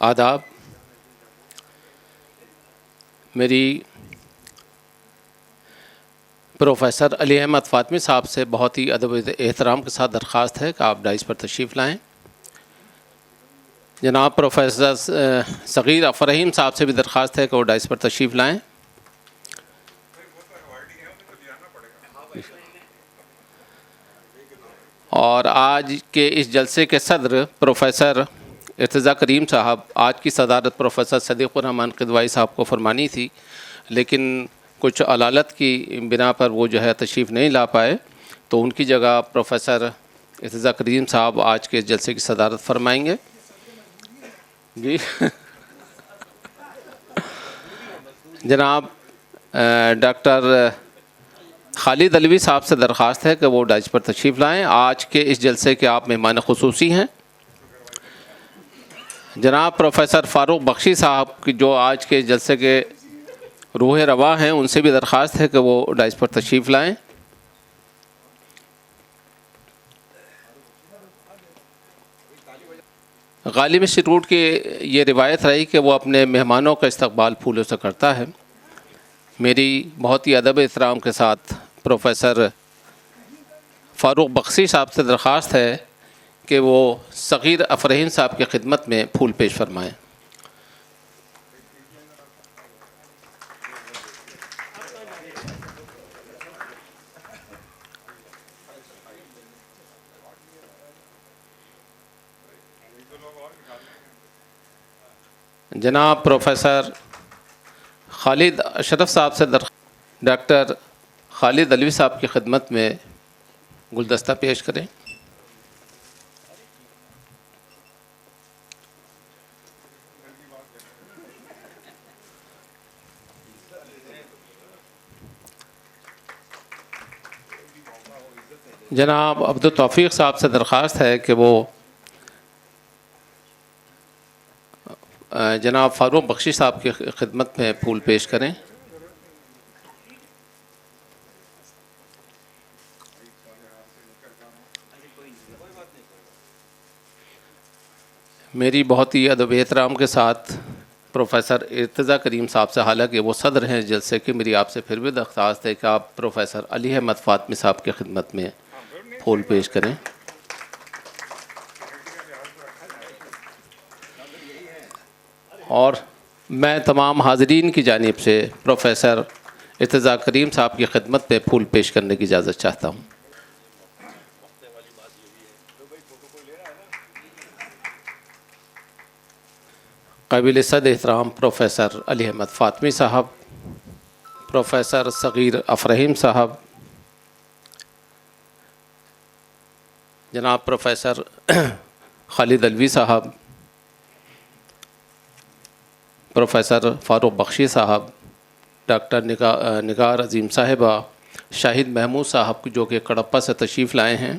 آداب. میری پروفیسر علی احمد فاطمی صاحب سے بہت ہی ادب و احترام کے ساتھ درخواست ہے کہ آپ ڈائس پر تشریف لائیں. جناب پروفیسر صغیر افرحیم صاحب سے بھی درخواست ہے کہ وہ ڈائس پر تشریف لائیں. اور آج کے اس جلسے کے صدر پروفیسر ارتضیٰ کریم صاحب، آج کی صدارت پروفیسر صدیق الرحمن قدوائی صاحب کو فرمانی تھی، لیکن کچھ علالت کی بنا پر وہ تشریف نہیں لا پائے، تو ان کی جگہ پروفیسر ارتضیٰ کریم صاحب آج کے جلسے کی صدارت فرمائیں گے. جی جناب ڈاکٹر خالد علوی صاحب سے درخواست ہے کہ وہ ڈائس پر تشریف لائیں. آج کے اس جلسے کے آپ مہمان خصوصی ہیں. جناب پروفیسر فاروق بخشی صاحب کی جو آج کے جلسے کے روح رواں ہیں، ان سے بھی درخواست ہے کہ وہ ڈائس پر تشریف لائیں. غالب انسٹیٹیوٹ کی یہ روایت رہی کہ وہ اپنے مہمانوں کا استقبال پھولوں سے کرتا ہے. میری بہت ہی ادب احترام کے ساتھ پروفیسر فاروق بخشی صاحب سے درخواست ہے کہ وہ صغیر افرحیم صاحب کی خدمت میں پھول پیش فرمائیں. جناب پروفیسر خالد اشرف صاحب سے ڈاکٹر خالد علوی صاحب کی خدمت میں گلدستہ پیش کریں. جناب عبدالتوفیق صاحب سے درخواست ہے کہ وہ جناب فاروق بخشی صاحب کی خدمت میں پھول پیش کریں. میری بہت ہی ادب احترام کے ساتھ پروفیسر ارتضیٰ کریم صاحب سے، حالانکہ وہ صدر ہیں جلسے کے، میری آپ سے پھر بھی درخواست ہے کہ آپ پروفیسر علی احمد فاطمی صاحب کی خدمت میں پھول پیش کریں. اور میں تمام حاضرین کی جانب سے پروفیسر ارتضیٰ کریم صاحب کی خدمت میں پھول پیش کرنے کی اجازت چاہتا ہوں. قابل صد احترام پروفیسر علی احمد فاطمی صاحب، پروفیسر صغیر افرحیم صاحب، جناب پروفیسر خالد علوی صاحب، پروفیسر فاروق بخشی صاحب، ڈاکٹر نگار عظیم صاحبہ، شاہد محمود صاحب جو کہ کڑپہ سے تشریف لائے ہیں،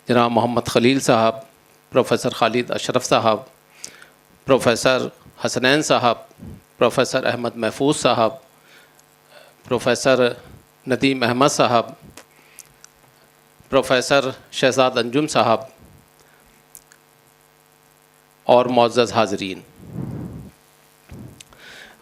جناب محمد خلیل صاحب، پروفیسر خالد اشرف صاحب، پروفیسر حسنین صاحب، پروفیسر احمد محفوظ صاحب، پروفیسر ندیم احمد صاحب، پروفیسر شہزاد انجم صاحب اور معزز حاضرین.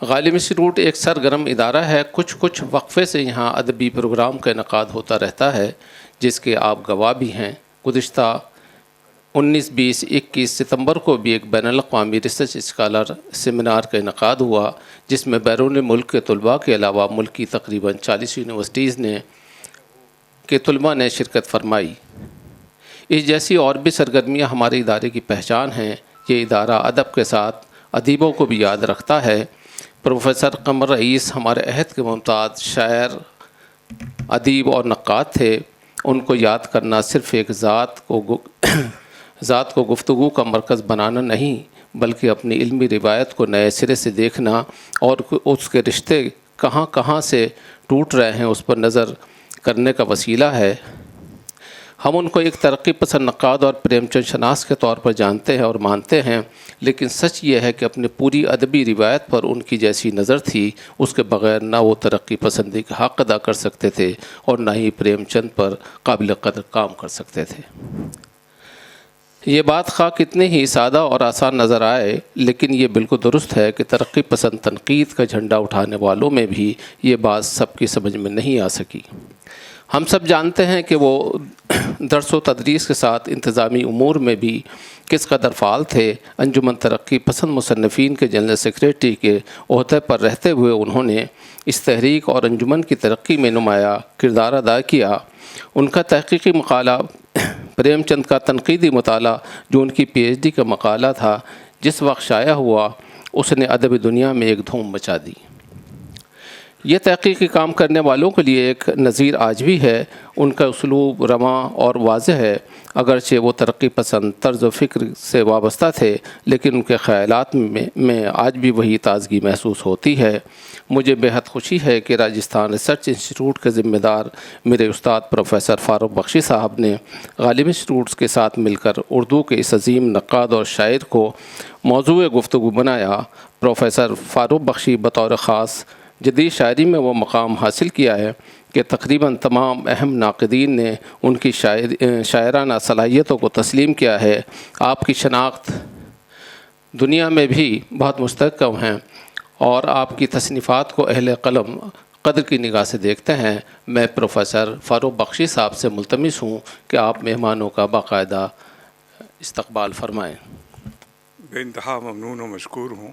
غالب انسٹیٹیوٹ ایک سرگرم ادارہ ہے. کچھ وقفے سے یہاں ادبی پروگرام کا انعقاد ہوتا رہتا ہے، جس کے آپ گواہ بھی ہیں. گزشتہ 19، 20، 21 ستمبر کو بھی ایک بین الاقوامی ریسرچ اسکالر سیمینار کا انعقاد ہوا، جس میں بیرون ملک کے طلباء کے علاوہ ملک کی تقریباً 40 یونیورسٹیز کے طلباء نے شرکت فرمائی. اس جیسی اور بھی سرگرمیاں ہمارے ادارے کی پہچان ہیں. یہ ادارہ ادب کے ساتھ ادیبوں کو بھی یاد رکھتا ہے. پروفیسر قمر رئیس ہمارے عہد کے ممتاز شاعر، ادیب اور نقاد تھے. ان کو یاد کرنا صرف ایک ذات کو گفتگو کا مرکز بنانا نہیں، بلکہ اپنی علمی روایت کو نئے سرے سے دیکھنا اور اس کے رشتے کہاں کہاں سے ٹوٹ رہے ہیں اس پر نظر کرنے کا وسیلہ ہے. ہم ان کو ایک ترقی پسند نقاد اور پریم چند شناس کے طور پر جانتے ہیں اور مانتے ہیں، لیکن سچ یہ ہے کہ اپنی پوری ادبی روایت پر ان کی جیسی نظر تھی، اس کے بغیر نہ وہ ترقی پسندی کا حق ادا کر سکتے تھے اور نہ ہی پریم چند پر قابل قدر کام کر سکتے تھے. یہ بات خواہ کتنی ہی سادہ اور آسان نظر آئے، لیکن یہ بالکل درست ہے کہ ترقی پسند تنقید کا جھنڈا اٹھانے والوں میں بھی یہ بات سب کی سمجھ میں نہیں آ سکی۔ ہم سب جانتے ہیں کہ وہ درس و تدریس کے ساتھ انتظامی امور میں بھی کس قدر فعال تھے۔ انجمن ترقی پسند مصنفین کے جنرل سیکریٹری کے عہدے پر رہتے ہوئے انہوں نے اس تحریک اور انجمن کی ترقی میں نمایاں کردار ادا کیا۔ ان کا تحقیقی مقالہ پریم چند کا تنقیدی مطالعہ، جو ان کی پی ایچ ڈی کا مقالہ تھا، جس وقت شائع ہوا اس نے ادبی دنیا میں ایک دھوم مچا دی۔ یہ تحقیقی کام کرنے والوں کے لیے ایک نظیر آج بھی ہے۔ ان کا اسلوب رواں اور واضح ہے، اگرچہ وہ ترقی پسند طرز و فکر سے وابستہ تھے، لیکن ان کے خیالات میں آج بھی وہی تازگی محسوس ہوتی ہے۔ مجھے بہت خوشی ہے کہ راجستھان ریسرچ انسٹیٹیوٹ کے ذمہ دار میرے استاد پروفیسر فاروق بخشی صاحب نے غالب انسٹیٹیوٹس کے ساتھ مل کر اردو کے اس عظیم نقاد اور شاعر کو موضوع گفتگو بنایا۔ پروفیسر فاروق بخشی بطور خاص جدید شاعری میں وہ مقام حاصل کیا ہے کہ تقریباً تمام اہم ناقدین نے ان کی شاعرانہ صلاحیتوں کو تسلیم کیا ہے۔ آپ کی شناخت دنیا میں بھی بہت مستحکم ہیں اور آپ کی تصنیفات کو اہل قلم قدر کی نگاہ سے دیکھتے ہیں۔ میں پروفیسر فاروق بخشی صاحب سے ملتمس ہوں کہ آپ مہمانوں کا باقاعدہ استقبال فرمائیں۔ بے انتہا ممنون و مشکور ہوں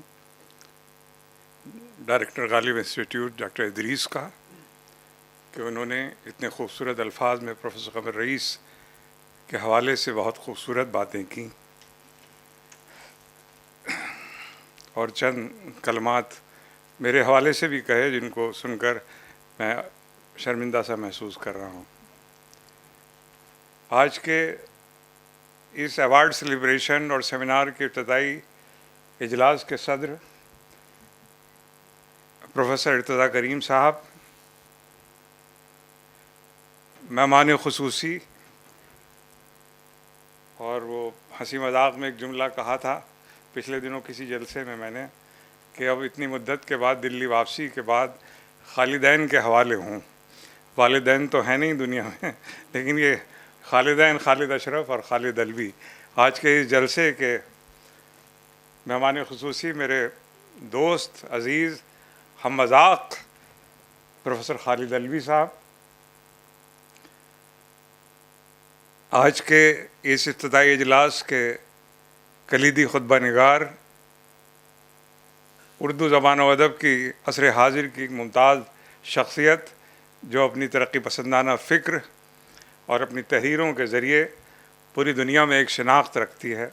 ڈائریکٹر غالب انسٹیٹیوٹ ڈاکٹر ادریس کا کہ انہوں نے اتنے خوبصورت الفاظ میں پروفیسر قمر رئیس کے حوالے سے بہت خوبصورت باتیں کیں، اور چند کلمات میرے حوالے سے بھی کہے جن کو سن کر میں شرمندہ سا محسوس کر رہا ہوں۔ آج کے اس ایوارڈ سیلیبریشن اور سیمینار کے ابتدائی اجلاس کے صدر پروفیسر ارتضیٰ کریم صاحب، مہمان خصوصی، اور وہ ہنسی مذاق میں ایک جملہ کہا تھا پچھلے دنوں کسی جلسے میں نے کہ اب اتنی مدت کے بعد دلی واپسی کے بعد خالدین کے حوالے ہوں۔ والدین تو ہیں نہیں دنیا میں، لیکن یہ خالدین، خالد اشرف اور خالد الوی، آج کے اس جلسے کے مہمان خصوصی میرے دوست عزیز ہم مذاق پروفیسر خالد الوی صاحب، آج کے اس ابتدائی اجلاس کے کلیدی خطبہ نگار، اردو زبان و ادب کی عصر حاضر کی ممتاز شخصیت جو اپنی ترقی پسندانہ فکر اور اپنی تحریروں کے ذریعے پوری دنیا میں ایک شناخت رکھتی ہے،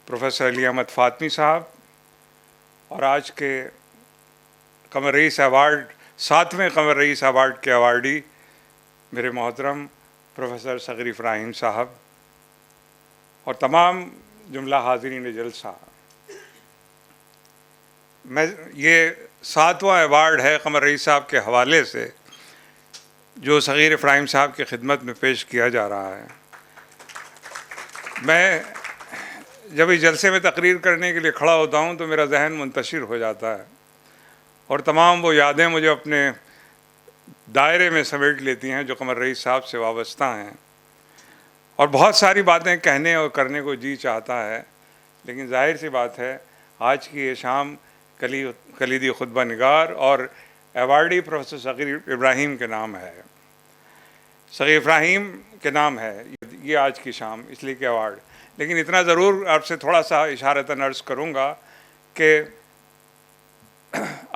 پروفیسر علی احمد فاطمی صاحب، اور آج کے قمر رئیس ایوارڈ 7ویں قمر رئیس ایوارڈ کے ایوارڈی میرے محترم پروفیسر صغیر ابراہیم صاحب، اور تمام جملہ حاضرین جلسہ۔ یہ 7واں ایوارڈ ہے قمر رئیس صاحب کے حوالے سے جو صغیر ابراہیم صاحب کی خدمت میں پیش کیا جا رہا ہے۔ میں جب اس جلسے میں تقریر کرنے کے لیے کھڑا ہوتا ہوں تو میرا ذہن منتشر ہو جاتا ہے، اور تمام وہ یادیں مجھے اپنے دائرے میں سمیٹ لیتی ہیں جو قمر رئیس صاحب سے وابستہ ہیں، اور بہت ساری باتیں کہنے اور کرنے کو جی چاہتا ہے، لیکن ظاہر سی بات ہے آج کی یہ شام کلیدی خطبہ نگار اور ایوارڈی پروفیسر صغیر ابراہیم کے نام ہے، صغیر ابراہیم کے نام ہے یہ آج کی شام، اس لیے کہ ایوارڈ۔ لیکن اتنا ضرور آپ سے تھوڑا سا اشارتاً عرض کروں گا کہ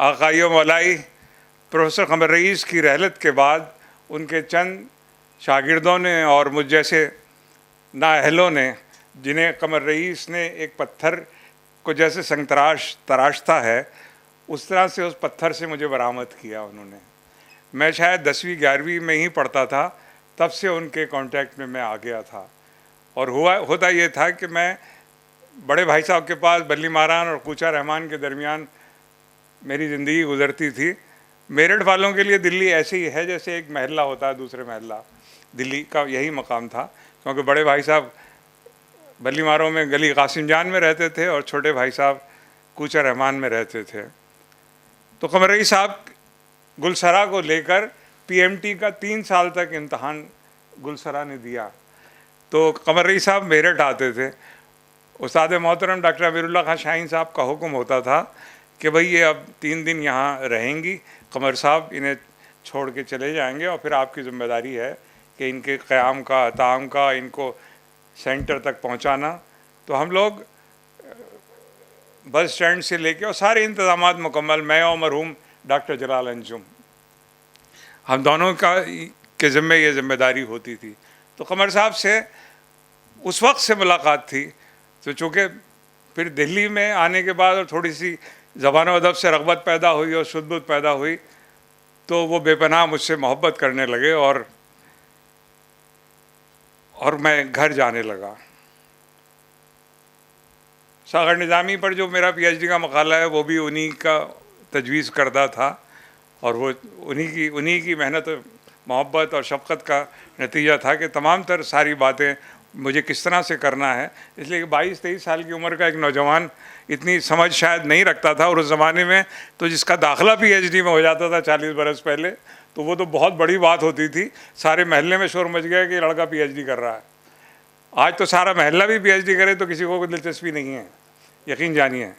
آقائی و مولائی پروفیسر قمر رئیس کی رحلت کے بعد ان کے چند شاگردوں نے اور مجھ جیسے نااہلوں نے، جنہیں قمر رئیس نے ایک پتھر کو جیسے سنگ تراشتا ہے اس طرح سے اس پتھر سے مجھے برآمد کیا انہوں نے۔ میں شاید 10ویں 11ویں میں ہی پڑھتا تھا، تب سے ان کے کانٹیکٹ میں آ گیا تھا، اور ہوتا یہ تھا کہ میں بڑے بھائی صاحب کے پاس بلی ماران اور کوچہ رحمان کے درمیان میری زندگی گزرتی تھی۔ میرٹھ والوں کے لیے دلی ایسے ہی ہے جیسے ایک محلہ ہوتا ہے دوسرے محلہ، دلی کا یہی مقام تھا، کیونکہ بڑے بھائی صاحب بلی ماروں میں گلی قاسم جان میں رہتے تھے اور چھوٹے بھائی صاحب کوچہ رحمان میں رہتے تھے۔ تو قمر رئیس صاحب گلسرا کو لے کر پی ایم ٹی کا 3 سال تک امتحان گلسرا نے دیا، تو قمر رئیس صاحب میرٹھ آتے تھے. استاد محترم ڈاکٹر امیر اللہ خان شاہین صاحب کا حکم ہوتا تھا کہ بھئی یہ اب 3 دن یہاں رہیں گی قمر صاحب, انہیں چھوڑ کے چلے جائیں گے اور پھر آپ کی ذمہ داری ہے کہ ان کے قیام کا, طعام کا, ان کو سینٹر تک پہنچانا. تو ہم لوگ بس اسٹینڈ سے لے کے اور سارے انتظامات مکمل, میں اور مرحوم ڈاکٹر جلال انجم, ہم دونوں کے ذمے یہ ذمہ داری ہوتی تھی. تو قمر صاحب سے اس وقت سے ملاقات تھی. تو چونکہ پھر دہلی میں آنے کے بعد اور تھوڑی سی زبان و ادب سے رغبت پیدا ہوئی اور شد بدھ پیدا ہوئی, تو وہ بے پناہ مجھ سے محبت کرنے لگے اور میں گھر جانے لگا. ساغر نظامی پر جو میرا پی ایچ ڈی کا مقالہ ہے وہ بھی انہی کا تجویز کردہ تھا, اور وہ انہی کی محنت, محبت اور شفقت کا نتیجہ تھا کہ تمام تر ساری باتیں مجھے کس طرح سے کرنا ہے. اس لیے کہ 22-23 سال کی عمر کا ایک نوجوان اتنی سمجھ شاید نہیں رکھتا تھا, اور اس زمانے میں تو جس کا داخلہ پی ایچ ڈی میں ہو جاتا تھا 40 برس پہلے, تو وہ تو بہت بڑی بات ہوتی تھی. سارے محلے میں شور مچ گیا کہ یہ لڑکا پی ایچ ڈی کر رہا ہے. آج تو سارا محلہ بھی پی ایچ ڈی کرے تو کسی کو کوئی دلچسپی نہیں ہے, یقین جانیے.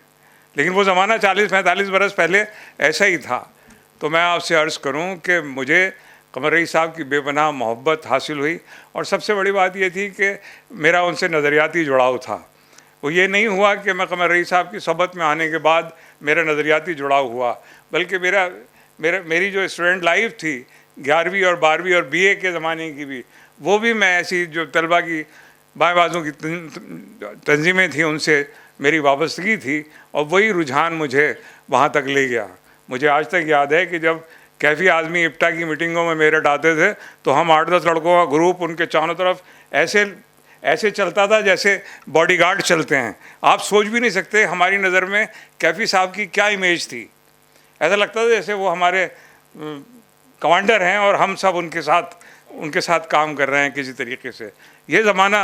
لیکن وہ زمانہ 40-45 برس پہلے ایسا ہی تھا. تو میں آپ سے عرض کروں کہ مجھے قمر رئیس صاحب کی بے پناہ محبت حاصل ہوئی, اور سب سے بڑی بات یہ تھی کہ میرا ان سے نظریاتی جڑاؤ تھا. وہ یہ نہیں ہوا کہ میں قمر رئیس صاحب کی صحبت میں آنے کے بعد میرا نظریاتی جڑاؤ ہوا, بلکہ میری جو اسٹوڈنٹ لائف تھی 11ویں اور 12ویں اور BA کے زمانے کی بھی, وہ بھی میں ایسی جو طلبہ کی بائیں بازوں کی تنظیمیں تھیں ان سے میری وابستگی تھی, اور وہی رجحان مجھے وہاں تک لے گیا. مجھے آج تک یاد ہے کہ جب کیفی اعظمی ابٹا کی میٹنگوں میں میرٹھ آتے تھے تو ہم 8-10 لڑکوں کا گروپ ان کے چاروں طرف ایسے چلتا تھا جیسے باڈی گارڈ چلتے ہیں. آپ سوچ بھی نہیں سکتے ہماری نظر میں کیفی صاحب کی کیا امیج تھی. ایسا لگتا تھا جیسے وہ ہمارے کمانڈر ہیں اور ہم سب ان کے ساتھ کام کر رہے ہیں کسی طریقے سے. یہ زمانہ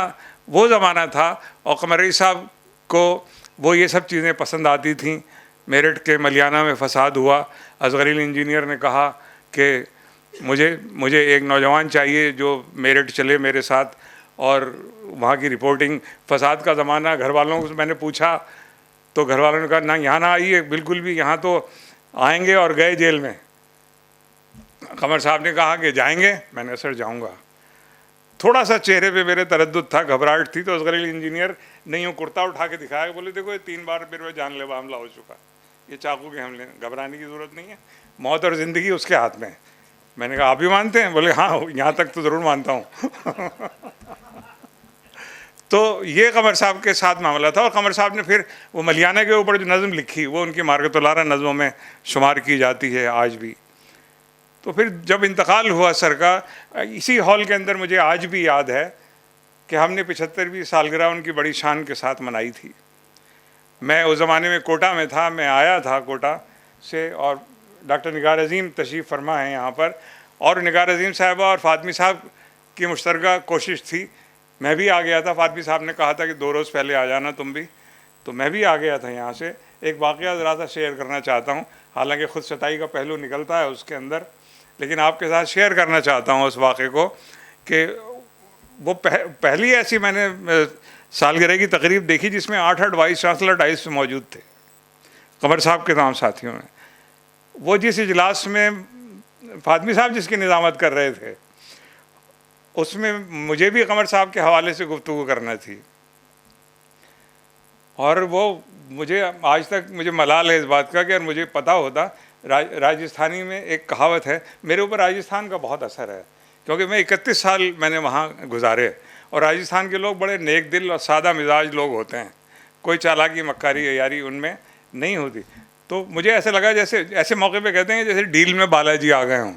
وہ زمانہ تھا, اور قمر رئیس صاحب کو وہ یہ سب چیزیں پسند آتی تھیں. میرٹھ کے ملیانہ میں فساد ہوا, اصغر علی انجینئر نے کہا کہ مجھے ایک نوجوان چاہیے جو میرٹھ چلے میرے ساتھ, اور وہاں کی رپورٹنگ, فساد کا زمانہ, گھر والوں کو میں نے پوچھا تو گھر والوں نے کہا نہ یہاں نہ آئیے بالکل بھی, یہاں تو آئیں گے اور گئے جیل میں. قمر صاحب نے کہا کہ جائیں گے, میں نے سر جاؤں گا. تھوڑا سا چہرے پہ میرے تردد تھا, گھبراہٹ تھی, تو اصغر علی انجینئر نے یوں کرتا اٹھا کے دکھایا, بولے دیکھو یہ 3 بار میرے پہ جان لیوا حملہ ہو چکا, یہ چاقو کے حملے, گھبرانے کی ضرورت نہیں ہے, موت اور زندگی اس کے ہاتھ میں. میں نے کہا آپ بھی مانتے ہیں؟ بولے ہاں یہاں تک تو ضرور مانتا ہوں. تو یہ قمر صاحب کے ساتھ معاملہ تھا. اور قمر صاحب نے پھر وہ ملیانہ کے اوپر جو نظم لکھی وہ ان کی مارکت الارا نظموں میں شمار کی جاتی ہے آج بھی. تو پھر جب انتقال ہوا سر کا, اسی ہال کے اندر مجھے آج بھی یاد ہے کہ ہم نے 75ویں سالگرہ ان کی بڑی شان کے ساتھ منائی تھی. میں اس زمانے میں کوٹا میں تھا, میں آیا تھا کوٹا سے, اور ڈاکٹر نگار عظیم تشریف فرما ہیں یہاں پر, اور نگار عظیم صاحبہ اور فاطمی صاحب کی مشترکہ کوشش تھی. میں بھی آ گیا تھا, فاطمی صاحب نے کہا تھا کہ 2 روز پہلے آ جانا تم بھی, تو میں بھی آ گیا تھا یہاں سے. ایک واقعہ ذرا سا شیئر کرنا چاہتا ہوں, حالانکہ خود ستائی کا پہلو نکلتا ہے اس کے اندر, لیکن آپ کے ساتھ شیئر کرنا چاہتا ہوں اس واقعے کو. کہ وہ پہلی ایسی میں نے سالگرہ کی تقریب دیکھی جس میں 8 وائس چانسلر ڈائس میں موجود تھے, قمر صاحب کے تمام ساتھیوں میں. وہ جس اجلاس میں فاطمی صاحب جس کی نظامت کر رہے تھے, اس میں مجھے بھی قمر صاحب کے حوالے سے گفتگو کرنا تھی. اور وہ مجھے آج تک مجھے ملال ہے اس بات کا کہ اگر مجھے پتہ ہوتا, راجستھانی میں ایک کہاوت ہے, میرے اوپر راجستھان کا بہت اثر ہے کیونکہ میں 31 سال میں نے وہاں گزارے, اور راجستھان کے لوگ بڑے نیک دل اور سادہ مزاج لوگ ہوتے ہیں, کوئی چالاکی مکاری عیاری ان میں نہیں ہوتی. تو مجھے ایسا لگا جیسے ایسے موقع پہ کہتے ہیں جیسے ڈیل میں بالاجی آ گئے ہوں.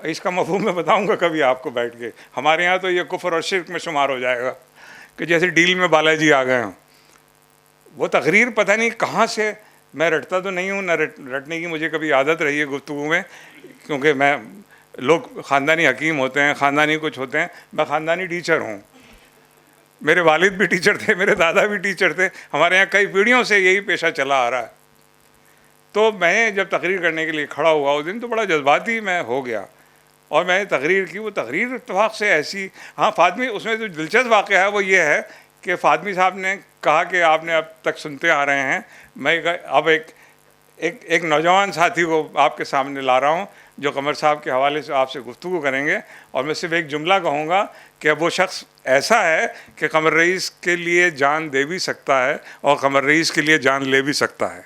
اس کا مفہوم میں بتاؤں گا کبھی آپ کو بیٹھ کے. ہمارے یہاں تو یہ کفر اور شرک میں شمار ہو جائے گا کہ جیسے ڈیل میں بالاجی آ گئے ہوں. وہ تقریر پتہ نہیں کہاں سے, میں رٹتا تو نہیں ہوں, نہ رٹنے کی مجھے کبھی عادت رہی ہے گفتگو میں, کیونکہ میں لوگ خاندانی حکیم ہوتے ہیں, خاندانی کچھ ہوتے ہیں, میں خاندانی ٹیچر ہوں. میرے والد بھی ٹیچر تھے, میرے دادا بھی ٹیچر تھے, ہمارے یہاں کئی پیڑھیوں سے یہی پیشہ چلا آ رہا ہے. تو میں جب تقریر کرنے کے لیے کھڑا ہوا اس دن تو بڑا جذباتی میں ہو گیا, اور میں نے تقریر کی. وہ تقریر اتفاق سے ایسی, ہاں فاطمی, اس میں جو دلچسپ واقعہ ہے وہ یہ ہے کہ فاطمی صاحب نے کہا کہ آپ نے اب تک سنتے آ رہے ہیں, میں اب ایک نوجوان ساتھی کو آپ کے سامنے لا رہا ہوں جو قمر صاحب کے حوالے سے آپ سے گفتگو کریں گے, اور میں صرف ایک جملہ کہوں گا کہ اب وہ شخص ایسا ہے کہ قمر رئیس کے لیے جان دے بھی سکتا ہے اور قمر رئیس کے لیے جان لے بھی سکتا ہے.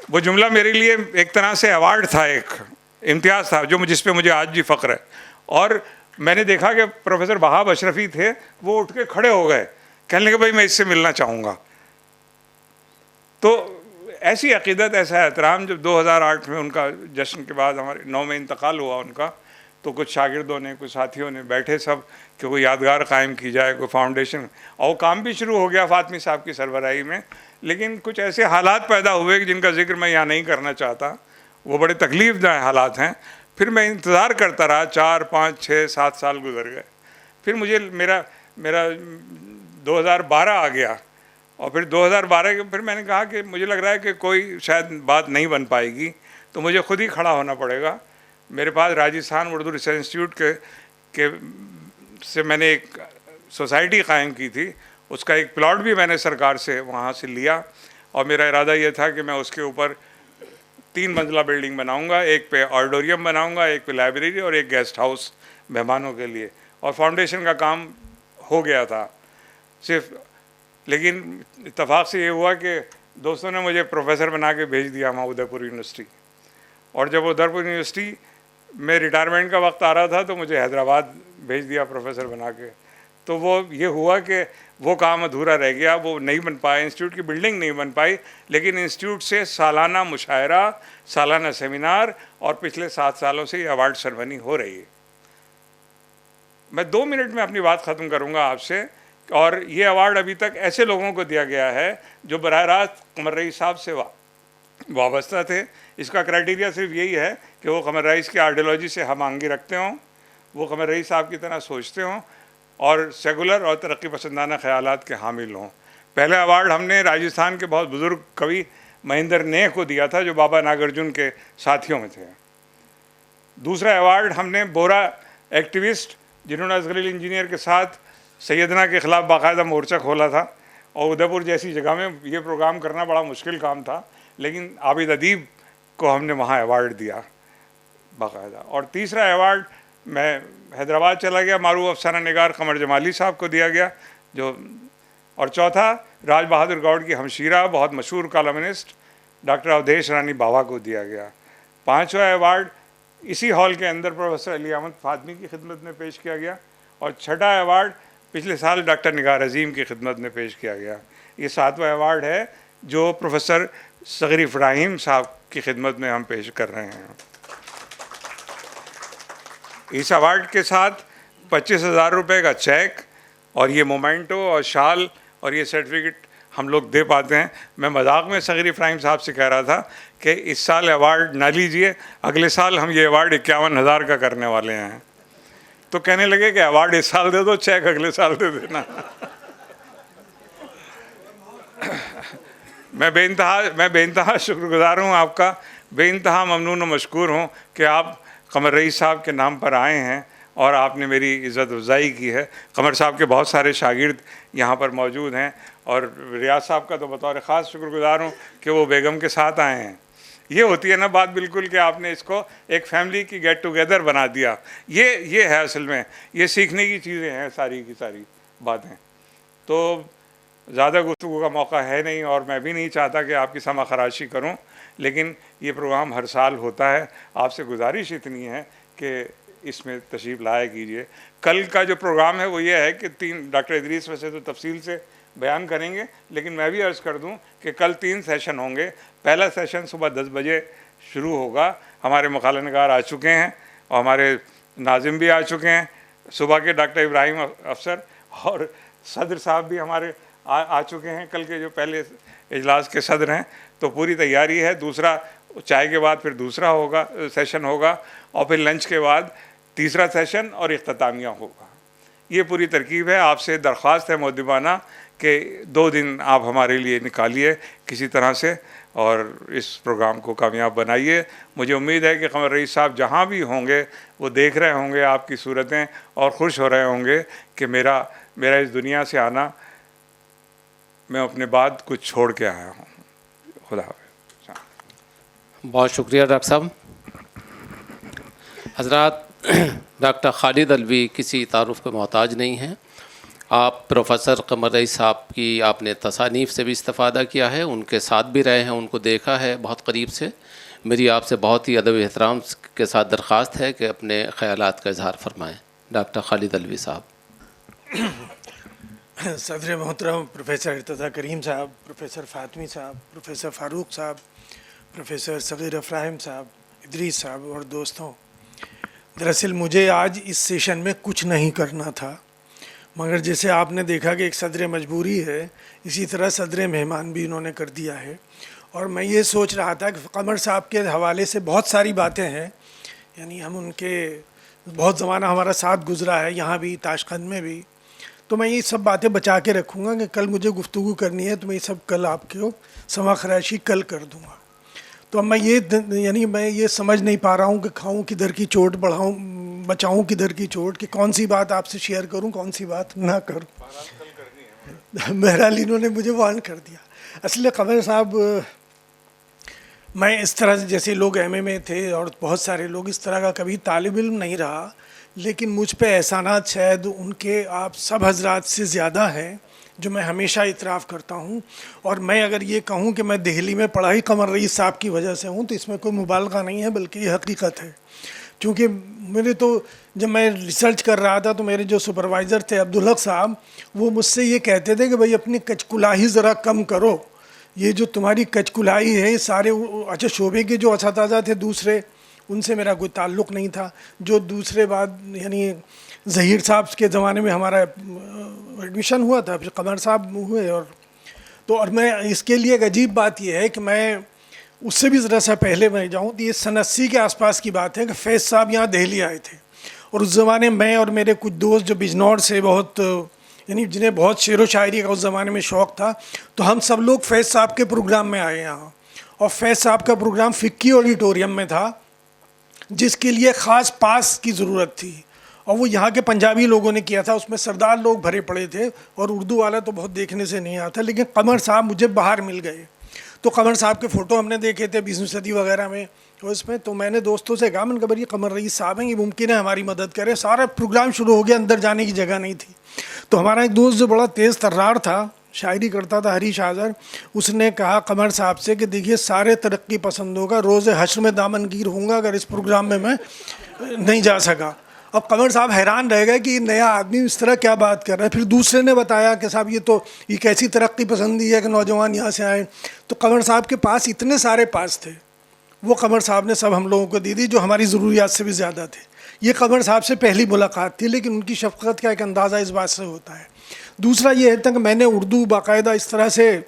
وہ جملہ میرے لیے ایک طرح سے ایوارڈ تھا, ایک امتیاز تھا جس پہ مجھے آج بھی فخر ہے. اور میں نے دیکھا کہ پروفیسر وہاب اشرفی تھے, وہ اٹھ کے کھڑے ہو گئے, کہنے لگے بھائی میں اس سے ملنا چاہوں گا. تو ایسی عقیدت, ایسا احترام. جب 2008 میں ان کا جشن کے بعد ہمارے 9 میں انتقال ہوا ان کا, تو کچھ شاگردوں نے, کچھ ساتھیوں نے بیٹھے سب کہ کوئی یادگار قائم کی جائے, کوئی فاؤنڈیشن, اور کام بھی شروع ہو گیا فاطمی صاحب کی سربراہی میں. لیکن کچھ ایسے حالات پیدا ہوئے کہ جن کا ذکر میں یہاں نہیں کرنا چاہتا, وہ بڑے تکلیف دہ حالات ہیں. پھر میں انتظار کرتا رہا, 4 5 6 7 سال گزر گئے. پھر مجھے میرا 2012 آ گیا, اور پھر 2012 کے پھر میں نے کہا کہ مجھے لگ رہا ہے کہ کوئی شاید بات نہیں بن پائے گی, تو مجھے خود ہی کھڑا ہونا پڑے گا. میرے پاس راجستھان اردو ریسرچ انسٹیٹیوٹ کے سے میں نے ایک سوسائٹی قائم کی تھی, اس کا ایک پلاٹ بھی میں نے سرکار سے وہاں سے لیا, اور میرا ارادہ یہ تھا کہ میں اس کے اوپر 3 منزلہ بلڈنگ بناؤں گا, ایک پہ آڈیٹوریم بناؤں گا, ایک پہ لائبریری, اور ایک گیسٹ ہاؤس مہمانوں کے لیے. اور فاؤنڈیشن کا کام ہو گیا تھا صرف. لیکن اتفاق سے یہ ہوا کہ دوستوں نے مجھے پروفیسر بنا کے بھیج دیا وہاں ادے پور یونیورسٹی. اور جب ادے پور یونیورسٹی میں ریٹائرمنٹ کا وقت آ رہا تھا تو مجھے حیدرآباد بھیج دیا پروفیسر بنا کے. تو وہ یہ ہوا کہ وہ کام ادھورا رہ گیا, وہ نہیں بن پایا, انسٹیٹیوٹ کی بلڈنگ نہیں بن پائی. لیکن انسٹیٹیوٹ سے سالانہ مشاعرہ, سالانہ سیمینار, اور پچھلے 7 سالوں سے یہ ایوارڈ سرمنی ہو رہی ہے. میں 2 منٹ میں اپنی بات ختم کروں گا آپ سے. اور یہ ایوارڈ ابھی تک ایسے لوگوں کو دیا گیا ہے جو براہ راست قمر رئیس صاحب سے وابستہ تھے. اس کا کرائٹیریا صرف یہی ہے کہ وہ قمر رئیس کی آئیڈیالوجی سے ہم آہنگی رکھتے ہوں, وہ قمر رئیس صاحب کی طرح سوچتے ہوں, اور سیکولر اور ترقی پسندانہ خیالات کے حامل ہوں. پہلا ایوارڈ ہم نے راجستھان کے بہت بزرگ کوی مہندر نے کو دیا تھا, جو بابا ناگرجن کے ساتھیوں میں تھے. دوسرا ایوارڈ ہم نے بورا ایکٹیوسٹ, جنہوں نے اصغر علی انجینئر کے ساتھ سیدنا کے خلاف باقاعدہ مورچہ کھولا تھا, اور ادے پور جیسی جگہ میں یہ پروگرام کرنا بڑا مشکل کام تھا, لیکن عابد ادیب کو ہم نے وہاں ایوارڈ دیا باقاعدہ. اور تیسرا ایوارڈ میں حیدرآباد چلا گیا, معروف افسانہ نگار قمر جمالی صاحب کو دیا گیا اور چوتھا راج بہادر گوڑ کی ہمشیرہ, بہت مشہور کالمنسٹ ڈاکٹر اودیش رانی باوا کو دیا گیا. 5واں ایوارڈ اسی ہال کے اندر پروفیسر علی احمد فاطمی کی خدمت میں پیش کیا گیا, اور 6واں ایوارڈ پچھلے سال ڈاکٹر نگار عظیم کی خدمت میں پیش کیا گیا. یہ 7واں ایوارڈ ہے جو پروفیسر صغیر ابراہیم صاحب کی خدمت میں ہم پیش کر رہے ہیں. اس ایوارڈ کے ساتھ 25,000 روپے کا چیک, اور یہ مومنٹو اور شال اور یہ سرٹیفکیٹ ہم لوگ دے پاتے ہیں. میں مذاق میں صغیر ابراہیم صاحب سے کہہ رہا تھا کہ اس سال ایوارڈ نہ لیجئے, اگلے سال ہم یہ ایوارڈ 51,000 کا کرنے والے ہیں. تو کہنے لگے کہ ایوارڈ اس سال دے دو, چیک اگلے سال دے دینا. میں بے انتہا شکر گزار ہوں آپ کا, بے انتہا ممنون و مشکور ہوں کہ آپ قمر رئیس صاحب کے نام پر آئے ہیں اور آپ نے میری عزت افزائی کی ہے. قمر صاحب کے بہت سارے شاگرد یہاں پر موجود ہیں, اور ریاض صاحب کا تو بطور خاص شکر گزار ہوں کہ وہ بیگم کے ساتھ آئے ہیں. یہ ہوتی ہے نا بات بالکل کہ آپ نے اس کو ایک فیملی کی گیٹ ٹوگیدر بنا دیا. یہ ہے اصل میں, یہ سیکھنے کی چیزیں ہیں ساری کی ساری باتیں. تو زیادہ گفتگو کا موقع ہے نہیں, اور میں بھی نہیں چاہتا کہ آپ کی سمع خراشی کروں, لیکن یہ پروگرام ہر سال ہوتا ہے. آپ سے گزارش اتنی ہے کہ اس میں تشریف لایا کیجیے. کل کا جو پروگرام ہے وہ یہ ہے کہ ڈاکٹر ادریس ویسے تو تفصیل سے بیان کریں گے, لیکن میں بھی عرض کر دوں کہ کل 3 سیشن ہوں گے. پہلا سیشن صبح 10 بجے شروع ہوگا. ہمارے مقالہ نگار آ چکے ہیں اور ہمارے ناظم بھی آ چکے ہیں. صبح کے ڈاکٹر ابراہیم افسر اور صدر صاحب بھی ہمارے آ چکے ہیں, کل کے جو پہلے اجلاس کے صدر ہیں. تو پوری تیاری ہے. دوسرا چائے کے بعد پھر دوسرا ہوگا سیشن ہوگا, اور پھر لنچ کے بعد تیسرا سیشن اور اختتامیہ ہوگا. یہ پوری ترکیب ہے. آپ سے درخواست ہے مؤدبانہ کہ 2 دن آپ ہمارے لیے نکالیے کسی طرح سے, اور اس پروگرام کو کامیاب بنائیے. مجھے امید ہے کہ قمر رئیس صاحب جہاں بھی ہوں گے وہ دیکھ رہے ہوں گے آپ کی صورتیں اور خوش ہو رہے ہوں گے کہ میرا اس دنیا سے آنا، میں اپنے بعد کچھ چھوڑ کے آیا ہوں. خدا حافظ. بہت شکریہ ڈاکٹر صاحب. حضرات، ڈاکٹر خالد علوی کسی تعارف کے محتاج نہیں ہیں. آپ پروفیسر قمر رئیس صاحب کی آپ نے تصانیف سے بھی استفادہ کیا ہے، ان کے ساتھ بھی رہے ہیں، ان کو دیکھا ہے بہت قریب سے. میری آپ سے بہت ہی ادب و احترام کے ساتھ درخواست ہے کہ اپنے خیالات کا اظہار فرمائیں. ڈاکٹر خالد علوی صاحب. صدر محترم پروفیسر ارتضیٰ کریم صاحب، پروفیسر فاطمی صاحب، پروفیسر فاروق صاحب، پروفیسر صغیر افراہیم صاحب، ادریس صاحب اور دوستوں، دراصل مجھے آج اس سیشن میں کچھ نہیں کرنا تھا، مگر جیسے آپ نے دیکھا کہ ایک صدر مجبوری ہے، اسی طرح صدر مہمان بھی انہوں نے کر دیا ہے. اور میں یہ سوچ رہا تھا کہ قمر صاحب کے حوالے سے بہت ساری باتیں ہیں، یعنی ہم ان کے بہت زمانہ ہمارا ساتھ گزرا ہے، یہاں بھی تاشقند میں بھی، تو میں یہ سب باتیں بچا کے رکھوں گا کہ کل مجھے گفتگو کرنی ہے تو میں یہ سب کل آپ کو سما خراشی کل کر دوں گا. تو اب میں یہ سمجھ نہیں پا رہا ہوں کہ کھاؤں کدھر کی چوٹ بچاؤں کدھر کی چوٹ، کہ کون سی بات آپ سے شیئر کروں کون سی بات نہ کروں. بہرحال انہوں نے مجھے وارن کر دیا. اصل قمر صاحب، میں اس طرح سے جیسے لوگ ایم اے میں تھے اور بہت سارے لوگ اس طرح کا کبھی طالب علم نہیں رہا، لیکن مجھ پہ احسانات شاید ان کے آپ سب حضرات سے زیادہ ہیں، جو میں ہمیشہ اعتراف کرتا ہوں. اور میں اگر یہ کہوں کہ میں دہلی میں پڑھائی قمر رئیس صاحب کی وجہ سے ہوں تو اس میں کوئی مبالغہ نہیں ہے، بلکہ یہ حقیقت ہے. چونکہ جب میں ریسرچ کر رہا تھا تو میرے جو سپروائزر تھے عبدالحق صاحب، وہ مجھ سے یہ کہتے تھے کہ بھائی اپنی کچکلاہی ذرا کم کرو، یہ جو تمہاری کچکلاہی ہے سارے اچھا شعبے کے جو اساتذہ تھے دوسرے، ان سے میرا کوئی تعلق نہیں تھا. جو دوسرے بات یعنی ظہیر صاحب کے زمانے میں ہمارا ایڈمیشن ہوا تھا، پھر قمر صاحب ہوئے، اور میں اس کے لیے ایک عجیب بات یہ ہے کہ میں اس سے بھی ذرا سا پہلے میں جاؤں تو یہ سن 80 کے آس پاس کی بات ہے کہ فیض صاحب یہاں دہلی آئے تھے، اور اس زمانے میں اور میرے کچھ دوست جو بجنور سے بہت یعنی جنہیں بہت شعر و شاعری کا اس زمانے میں شوق تھا، تو ہم سب لوگ فیض صاحب کے پروگرام میں آئے یہاں. اور فیض صاحب کا پروگرام فقی آڈیٹوریم میں تھا، جس کے لیے خاص پاس کی ضرورت تھی، اور وہ یہاں کے پنجابی لوگوں نے کیا تھا. اس میں سردار لوگ بھرے پڑے تھے اور اردو والا تو بہت دیکھنے سے نہیں آتا. لیکن قمر صاحب مجھے باہر مل گئے، تو قمر صاحب کے فوٹو ہم نے دیکھے تھے 20ویں صدی وغیرہ میں، اس میں تو میں نے دوستوں سے کہا، میں نے کہا یہ قمر رئیس صاحب ہیں، یہ ممکن ہے ہماری مدد کرے. سارا پروگرام شروع ہو گیا، اندر جانے کی جگہ نہیں تھی. تو ہمارا ایک دوست جو بڑا تیز ترار تھا، شاعری کرتا تھا، ہریش آذر، اس نے کہا قمر صاحب سے کہ دیکھیے سارے ترقی پسندوں کا روز حشر میں دامن گیر ہوں گا اگر اس پروگرام میں نہیں جا سکا. اب قمر صاحب حیران رہ گئے کہ یہ نیا آدمی اس طرح کیا بات کر رہا ہے. پھر دوسرے نے بتایا کہ صاحب یہ کیسی ترقی پسندی ہے کہ نوجوان یہاں سے آئے. تو قمر صاحب کے پاس اتنے سارے پاس تھے، وہ قمر صاحب نے سب ہم لوگوں کو دی جو ہماری ضروریات سے بھی زیادہ تھے. یہ قمر صاحب سے پہلی ملاقات تھی، لیکن ان کی شفقت کا ایک اندازہ اس بات سے ہوتا ہے. دوسرا یہ ہے کہ میں نے اردو باقاعدہ اس طرح سے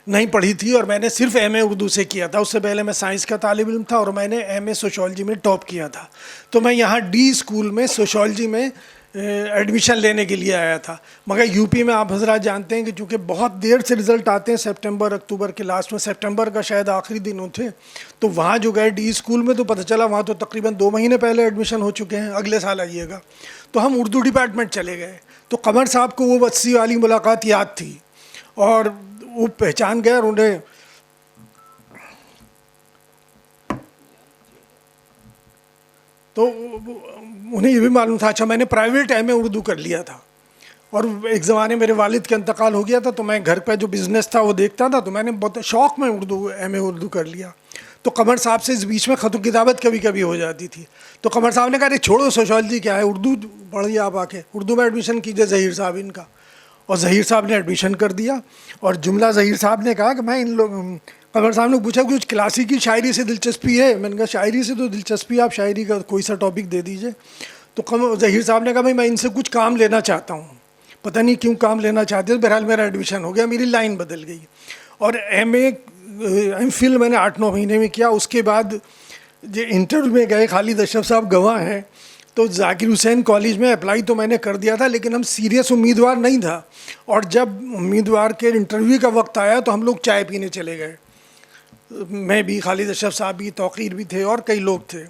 نہیں پڑھی تھی، اور میں نے صرف ایم اے اردو سے کیا تھا. اس سے پہلے میں سائنس کا طالب علم تھا، اور میں نے ایم اے سوشیالوجی میں ٹاپ کیا تھا. تو میں یہاں ڈی اسکول میں سوشیالوجی میں ایڈمیشن لینے کے لیے آیا تھا. مگر یو پی میں آپ حضرات جانتے ہیں کہ چونکہ بہت دیر سے رزلٹ آتے ہیں، سپٹمبر اکتوبر کے لاسٹ میں، سپٹمبر کا شاید آخری دنوں تھے، تو وہاں جو گئے ڈی اسکول میں تو پتہ چلا وہاں تو تقریباً 2 مہینے پہلے ایڈمیشن ہو چکے ہیں، اگلے سال آئیے گا. تو ہم اردو ڈپارٹمنٹ چلے گئے. تو قمر صاحب کو وہ 80 والی ملاقات یاد تھی، اور وہ پہچان گئے، اور انہیں یہ بھی معلوم تھا. اچھا میں نے پرائیویٹ ایم اے اردو کر لیا تھا، اور ایک زمانے میرے والد کا انتقال ہو گیا تھا، تو میں گھر پہ جو بزنس تھا وہ دیکھتا تھا، تو میں نے بہت شوق میں ایم اے اردو کر لیا. تو قمر صاحب سے اس بیچ میں خط و کتابت کبھی کبھی ہو جاتی تھی. تو قمر صاحب نے کہا ارے چھوڑو سوشیالوجی کیا ہے، اردو پڑھیے آپ، آ کے اردو میں ایڈمیشن کیجیے ظہیر صاحب ان کا. اور ظہیر صاحب نے ایڈمیشن کر دیا. اور جملہ ظہیر صاحب نے کہا کہ میں قمر صاحب نے پوچھا کچھ کلاسیکی شاعری سے دلچسپی ہے؟ میں نے کہا شاعری سے تو دلچسپی، آپ شاعری کا کوئی سا ٹاپک دے دیجیے. تو ظہیر صاحب نے کہا بھائی میں ان سے کچھ کام لینا چاہتا ہوں. پتہ نہیں کیوں کام لینا چاہتے ہیں، بہرحال میرا ایڈمیشن ہو گیا، میری لائن بدل گئی. اور ایم فل میں نے 8-9 مہینے میں کیا. اس کے بعد جو انٹرویو میں گئے، خالد اشرف صاحب گواہ ہیں، تو ذاکر حسین کالج میں اپلائی تو میں نے کر دیا تھا، لیکن ہم سیریس امیدوار نہیں تھا. اور جب امیدوار کے انٹرویو کا وقت آیا تو ہم لوگ چائے پینے چلے گئے. میں بھی، خالد اشرف صاحب بھی، توقیر بھی تھے اور کئی لوگ تھے.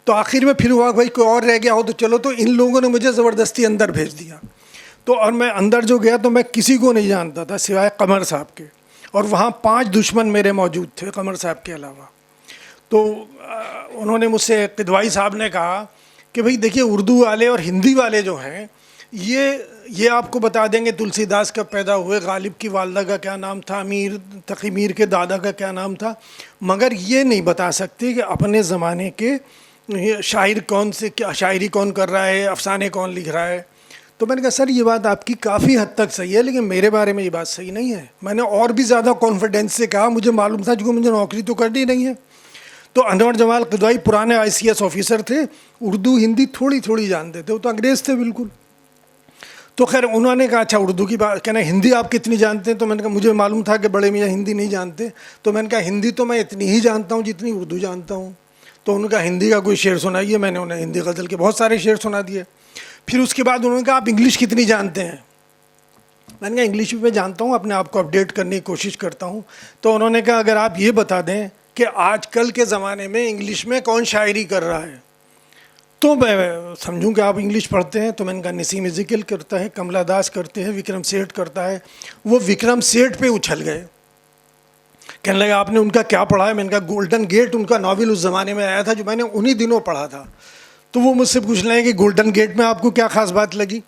تو آخر میں پھر ہوا بھائی کوئی اور رہ گیا ہو تو چلو، تو ان لوگوں نے مجھے زبردستی اندر بھیج دیا. تو اور میں اندر جو گیا تو میں کسی کو نہیں جانتا تھا سوائے قمر صاحب کے، اور وہاں 5 دشمن میرے موجود تھے قمر صاحب کے علاوہ. تو انہوں نے مجھ سے، قدوائی صاحب نے کہا کہ بھئی دیکھیے اردو والے اور ہندی والے جو ہیں یہ آپ کو بتا دیں گے تلسی داس کب پیدا ہوئے، غالب کی والدہ کا کیا نام تھا، امیر تقی میر کے دادا کا کیا نام تھا، مگر یہ نہیں بتا سکتے کہ اپنے زمانے کے شاعر کون سے، کیا شاعری کون کر رہا ہے، افسانے کون لکھ رہا ہے. تو میں نے کہا سر یہ بات آپ کی کافی حد تک صحیح ہے، لیکن میرے بارے میں یہ بات صحیح نہیں ہے. میں نے اور بھی زیادہ کانفیڈنس سے کہا، مجھے معلوم تھا چونکہ مجھے نوکری تو کرنی نہیں ہے. تو انور جمال قدوائی پرانے ICS آفیسر تھے، اردو ہندی تھوڑی تھوڑی جانتے تھے، وہ تو انگریز تھے بالکل. تو خیر انہوں نے کہا اچھا اردو کی بات کہنا، ہندی آپ کتنی جانتے ہیں؟ تو میں نے کہا مجھے معلوم تھا کہ بڑے میاں ہندی نہیں جانتے. تو میں نے کہا ہندی تو میں اتنی ہی جانتا ہوں جتنی اردو جانتا ہوں. تو انہوں نے کہا ہندی کا کوئی شعر سنائیے. میں نے انہیں ہندی غزل کے بہت سارے شعر سنا دیے. پھر اس کے بعد انہوں نے کہا آپ انگلش کتنی جانتے ہیں؟ میں نے کہا انگلش بھی میں جانتا ہوں، اپنے آپ کو اپڈیٹ کرنے کی کوشش کرتا ہوں. تو انہوں نے کہا اگر آپ یہ بتا دیں کہ آج کل کے زمانے میں انگلش میں کون شاعری کر رہا ہے تو میں سمجھوں کہ آپ انگلش پڑھتے ہیں. تو میں نے کہا نسیم ازیکل کرتا ہے، کملا داس کرتے ہیں، وکرم سیٹھ کرتا ہے. وہ وکرم سیٹھ پہ اچھل گئے، کہنے لگا آپ نے ان کا کیا پڑھا ہے؟ میں نے کہا گولڈن گیٹ ان کا ناول اس زمانے میں آیا تھا جو میں نے انہی دنوں پڑھا تھا. تو وہ مجھ سے پوچھ رہے ہیں کہ گولڈن گیٹ میں آپ کو کیا خاص بات لگی؟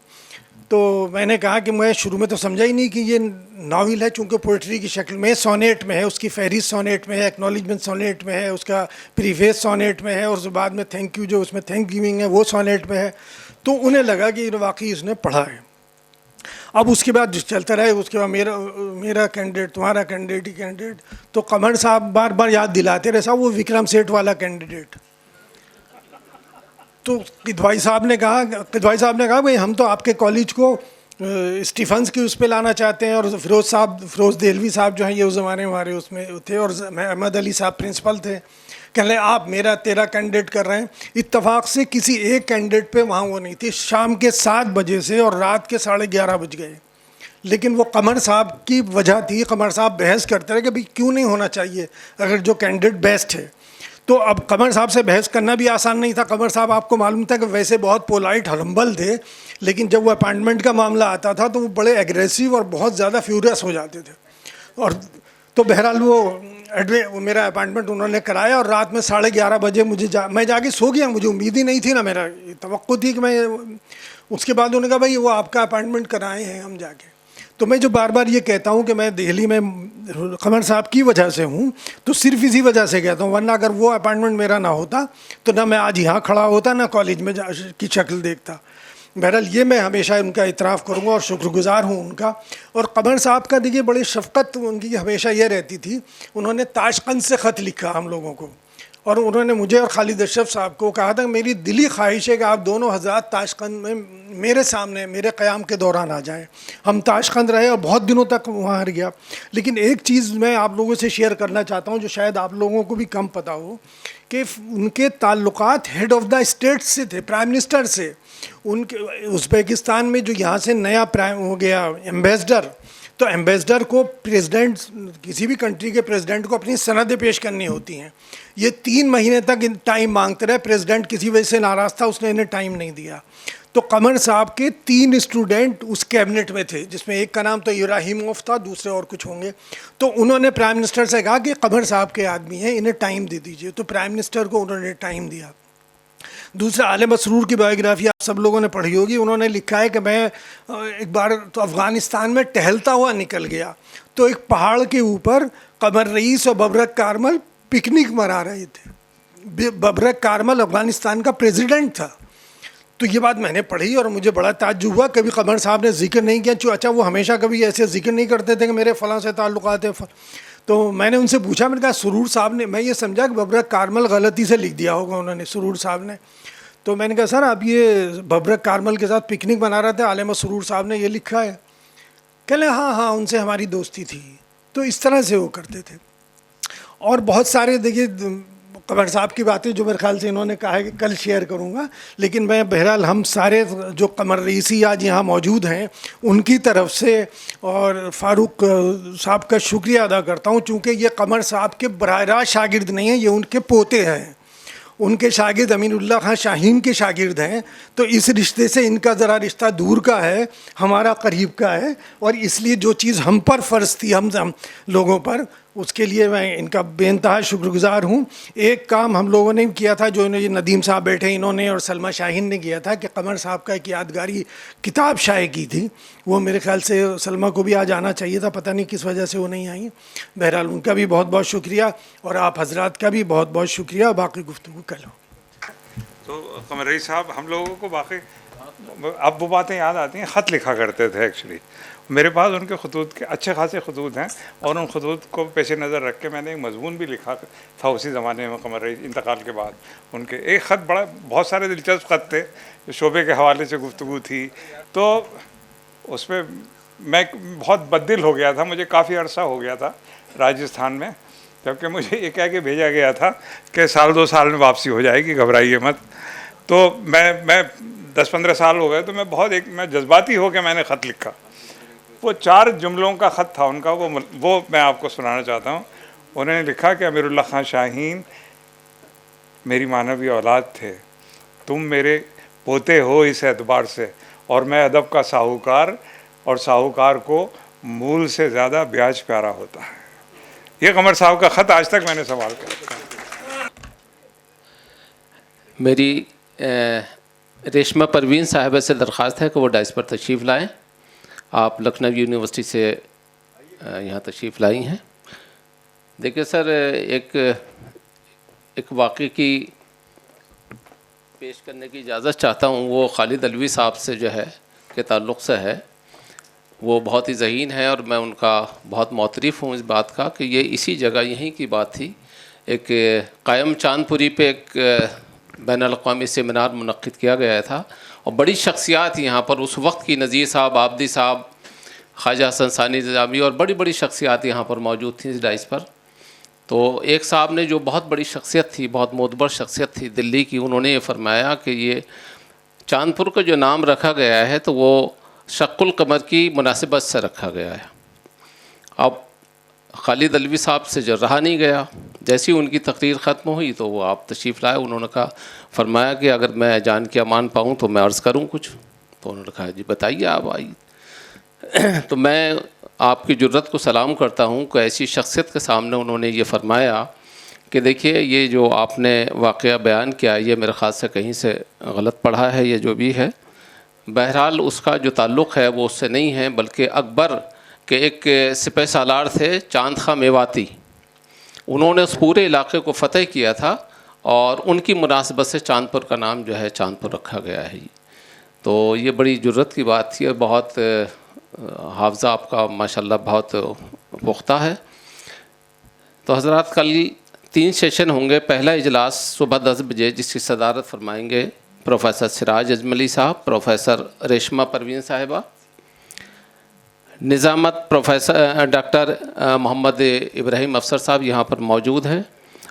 تو میں نے کہا کہ میں شروع میں تو سمجھا ہی نہیں کہ یہ ناول ہے، چونکہ پوئٹری کی شکل میں سونیٹ میں ہے، اس کی فہرست سونیٹ میں ہے، ایکنالجمنٹ سونیٹ میں ہے، اس کا پریفیس سونیٹ میں ہے، اور اس بعد میں تھینک یو جو اس میں تھینک گیونگ ہے وہ سونیٹ میں ہے. تو انہیں لگا کہ واقعی اس نے پڑھا ہے. اب اس کے بعد جو چلتا رہے، اس کے بعد میرا کینڈیڈیٹ، تمہارا کینڈیڈیٹ ہی کینڈیڈیٹ. تو قمر صاحب بار بار یاد دلاتے رہے صاحب وہ وکرم سیٹھ والا کینڈیڈیٹ. تو قدوائی صاحب نے کہا بھائی ہم تو آپ کے کالج کو اسٹیفنس کی اس پہ لانا چاہتے ہیں، اور فیروز دہلوی صاحب جو ہیں یہ اس زمانے میں ہمارے اس میں تھے، اور احمد علی صاحب پرنسپل تھے. کہنے لگے آپ تیرا کینڈیڈیٹ کر رہے ہیں. اتفاق سے کسی ایک کینڈیڈیٹ پہ وہاں وہ نہیں تھی. شام کے 7 بجے سے اور رات کے 11:30 بج گئے، لیکن وہ قمر صاحب کی وجہ تھی. قمر صاحب بحث کرتے رہے کہ بھائی کیوں نہیں ہونا چاہیے اگر جو کینڈیڈیٹ بیسٹ ہے. تو اب قمر صاحب سے بحث کرنا بھی آسان نہیں تھا. قمر صاحب آپ کو معلوم تھا کہ ویسے بہت پولائٹ ہمبل تھے، لیکن جب وہ اپائنٹمنٹ کا معاملہ آتا تھا تو وہ بڑے ایگریسو اور بہت زیادہ فیوریس ہو جاتے تھے. اور تو بہرحال وہ میرا اپائنٹمنٹ انہوں نے کرایا، اور رات میں 11:30 بجے میں جا کے سو گیا. مجھے امید ہی نہیں تھی، نا میرا توقع تھی کہ میں. اس کے بعد انہوں نے کہا بھائی وہ آپ کا اپائنٹمنٹ کرائے ہیں ہم جا کے. تو میں جو بار بار یہ کہتا ہوں کہ میں دہلی میں قمر صاحب کی وجہ سے ہوں تو صرف اسی وجہ سے کہتا ہوں، ورنہ اگر وہ اپائنٹمنٹ میرا نہ ہوتا تو نہ میں آج یہاں کھڑا ہوتا، نہ کالج میں کی شکل دیکھتا. بہرحال یہ میں ہمیشہ ان کا اعتراف کروں گا اور شکر گزار ہوں ان کا. اور قمر صاحب کا دیکھیے بڑی شفقت ان کی ہمیشہ یہ رہتی تھی. انہوں نے تاشقند سے خط لکھا ہم لوگوں کو، اور انہوں نے مجھے اور خالد اشرف صاحب کو کہا تھا میری دلی خواہش ہے کہ آپ دونوں حضرات تاشقند میں میرے سامنے میرے قیام کے دوران آ جائیں. ہم تاشقند رہے اور بہت دنوں تک وہاں رہ گیا. لیکن ایک چیز میں آپ لوگوں سے شیئر کرنا چاہتا ہوں جو شاید آپ لوگوں کو بھی کم پتہ ہو، کہ ان کے تعلقات ہیڈ آف دا اسٹیٹ سے تھے، پرائم منسٹر سے. ان کے ازبیکستان میں جو یہاں سے نیا پرائم ہو گیا ایمبیسڈر، تو ایمبیسڈر کو پریزیڈنٹ، کسی بھی کنٹری کے پریزیڈنٹ کو اپنی سندیں پیش کرنی ہوتی ہیں. یہ 3 مہینے تک ٹائم مانگتے رہے. پریزیڈنٹ کسی وجہ سے ناراض تھا، اس نے انہیں ٹائم نہیں دیا. تو قمر صاحب کے 3 اسٹوڈنٹ اس کیبنٹ میں تھے، جس میں ایک کا نام تو ابراہیموف تھا، دوسرے اور کچھ ہوں گے. تو انہوں نے پرائم منسٹر سے کہا کہ قمر صاحب کے آدمی ہیں، انہیں ٹائم دے دیجئے. تو پرائم منسٹر کو انہوں نے ٹائم دیا. دوسرا عالم مسرور کی بایوگرافی آپ سب لوگوں نے پڑھی ہوگی. انہوں نے لکھا ہے کہ میں ایک بار تو افغانستان میں ٹہلتا ہوا نکل گیا تو ایک پہاڑ کے اوپر قمر رئیس اور ببرک کارمل پکنک منا رہے تھے. ببرک کارمل افغانستان کا پریزیڈنٹ تھا. تو یہ بات میں نے پڑھی اور مجھے بڑا تعجب ہوا. کبھی قمر صاحب نے ذکر نہیں کیا. اچھا وہ ہمیشہ کبھی ایسے ذکر نہیں کرتے تھے کہ میرے فلاں سے تعلقات ہیں. تو میں نے ان سے پوچھا، میں نے کہا سرور صاحب نے، میں یہ سمجھا کہ ببرک کارمل غلطی سے لکھ دیا ہوگا انہوں نے، سرور صاحب نے. تو میں نے کہا سر آپ یہ ببرک کارمل کے ساتھ پکنک منا رہے تھے، عالم سرور صاحب نے یہ لکھا ہے؟ کہہ لیں ہاں ان سے ہماری دوستی تھی. تو اس طرح سے وہ کرتے تھے. اور بہت سارے دیکھیے قمر صاحب کی باتیں جو میرے خیال سے انہوں نے کہا ہے کہ کل شیئر کروں گا، لیکن میں بہرحال ہم سارے جو قمر رئیسی آج یہاں موجود ہیں ان کی طرف سے اور فاروق صاحب کا شکریہ ادا کرتا ہوں، چونکہ یہ قمر صاحب کے براہ راست شاگرد نہیں ہیں، یہ ان کے پوتے ہیں، ان کے شاگرد امین اللہ خان شاہین کے شاگرد ہیں، تو اس رشتے سے ان کا ذرا رشتہ دور کا ہے، ہمارا قریب کا ہے، اور اس لیے جو چیز ہم پر فرض تھی ہم لوگوں پر، اس کے لیے میں ان کا بے انتہا شکر گزار ہوں۔ ایک کام ہم لوگوں نے کیا تھا، جو یہ ندیم صاحب بیٹھے انہوں نے اور سلمہ شاہین نے کیا تھا، کہ قمر صاحب کا ایک یادگاری کتاب شائع کی تھی، وہ میرے خیال سے سلمہ کو بھی آج آنا چاہیے تھا، پتہ نہیں کس وجہ سے وہ نہیں آئیں۔ بہرحال ان کا بھی بہت بہت شکریہ، اور آپ حضرات کا بھی بہت بہت شکریہ۔ باقی گفتگو کل ہو۔ تو قمر رئیس صاحب ہم لوگوں کو باقی اب وہ باتیں یاد آتی ہیں، خط لکھا کرتے تھے ایکچولی، میرے پاس ان کے خطوط کے اچھے خاصے خطوط ہیں، اور ان خطوط کو پیش نظر رکھ کے میں نے ایک مضمون بھی لکھا تھا اسی زمانے میں قمر رئیس انتقال کے بعد۔ ان کے ایک خط بہت سارے دلچسپ خط تھے، جو شعبے کے حوالے سے گفتگو تھی، تو اس پہ میں بہت بددل ہو گیا تھا، مجھے کافی عرصہ ہو گیا تھا راجستھان میں، جبکہ مجھے یہ کہہ کے بھیجا گیا تھا کہ 1-2 سال میں واپسی ہو جائے گی، گھبرائیے مت۔ تو میں 10-15 سال ہو گئے، تو میں جذباتی ہو کے میں نے خط لکھا۔ وہ 4 جملوں کا خط تھا ان کا، وہ میں آپ کو سنانا چاہتا ہوں۔ انہوں نے لکھا کہ امیر اللہ خان شاہین میری معنوی اولاد تھے، تم میرے پوتے ہو اس اعتبار سے، اور میں ادب کا ساہوکار، اور ساہوکار کو مول سے زیادہ بیاج پیارا ہوتا ہے۔ یہ قمر صاحب کا خط آج تک میں نے سوال کیا۔ میری ریشمہ پروین صاحبہ سے درخواست ہے کہ وہ ڈائس پر تشریف لائیں۔ آپ لکھنؤ یونیورسٹی سے یہاں تشریف لائی ہیں۔ دیکھیے سر، ایک واقعے کی پیش کرنے کی اجازت چاہتا ہوں، وہ خالد علوی صاحب سے جو ہے کے تعلق سے ہے۔ وہ بہت ہی ذہین ہے، اور میں ان کا بہت معترف ہوں اس بات کا کہ یہ اسی جگہ یہیں کی بات تھی۔ ایک قائم چاند پوری پہ ایک بین الاقوامی سیمینار منعقد کیا گیا تھا، اور بڑی شخصیات یہاں پر اس وقت کی، نذیر صاحب، آبدی صاحب، خواجہ حسن ثانی نظامی، اور بڑی بڑی شخصیات یہاں پر موجود تھیں اس ڈائس پر۔ تو ایک صاحب نے جو بہت بڑی شخصیت تھی، بہت معتبر شخصیت تھی دلی کی، انہوں نے یہ فرمایا کہ یہ چاندپور کا جو نام رکھا گیا ہے تو وہ شق القمر کی مناسبت سے رکھا گیا ہے۔ اب خالد علوی صاحب سے جو رہا نہیں گیا، جیسی ان کی تقریر ختم ہوئی تو وہ آپ تشریف لائے۔ انہوں نے فرمایا کہ اگر میں جان کے امان پاؤں تو میں عرض کروں کچھ، تو انہوں نے کہا جی بتائیے آپ آئیے۔ تو میں آپ کی جرت کو سلام کرتا ہوں کہ ایسی شخصیت کے سامنے انہوں نے یہ فرمایا کہ دیکھیے یہ جو آپ نے واقعہ بیان کیا، یہ میرے خیال سے کہیں سے غلط پڑھا ہے، یہ جو بھی ہے، بہرحال اس کا جو تعلق ہے وہ اس سے نہیں ہے، بلکہ اکبر کے ایک سپہ سالار تھے چاند خاں میواتی، انہوں نے اس پورے علاقے کو فتح کیا تھا، اور ان کی مناسبت سے چاندپور کا نام جو ہے چاندپور رکھا گیا ہے۔ تو یہ بڑی جرت کی بات تھی، اور بہت حافظہ آپ کا ماشاءاللہ بہت پختہ ہے۔ تو حضرات، کل 3 سیشن ہوں گے۔ پہلا اجلاس صبح 10 بجے، جس کی صدارت فرمائیں گے پروفیسر سراج اجملی صاحب، پروفیسر ریشمہ پروین صاحبہ، نظامت پروفیسر ڈاکٹر محمد ابراہیم افسر صاحب یہاں پر موجود ہیں۔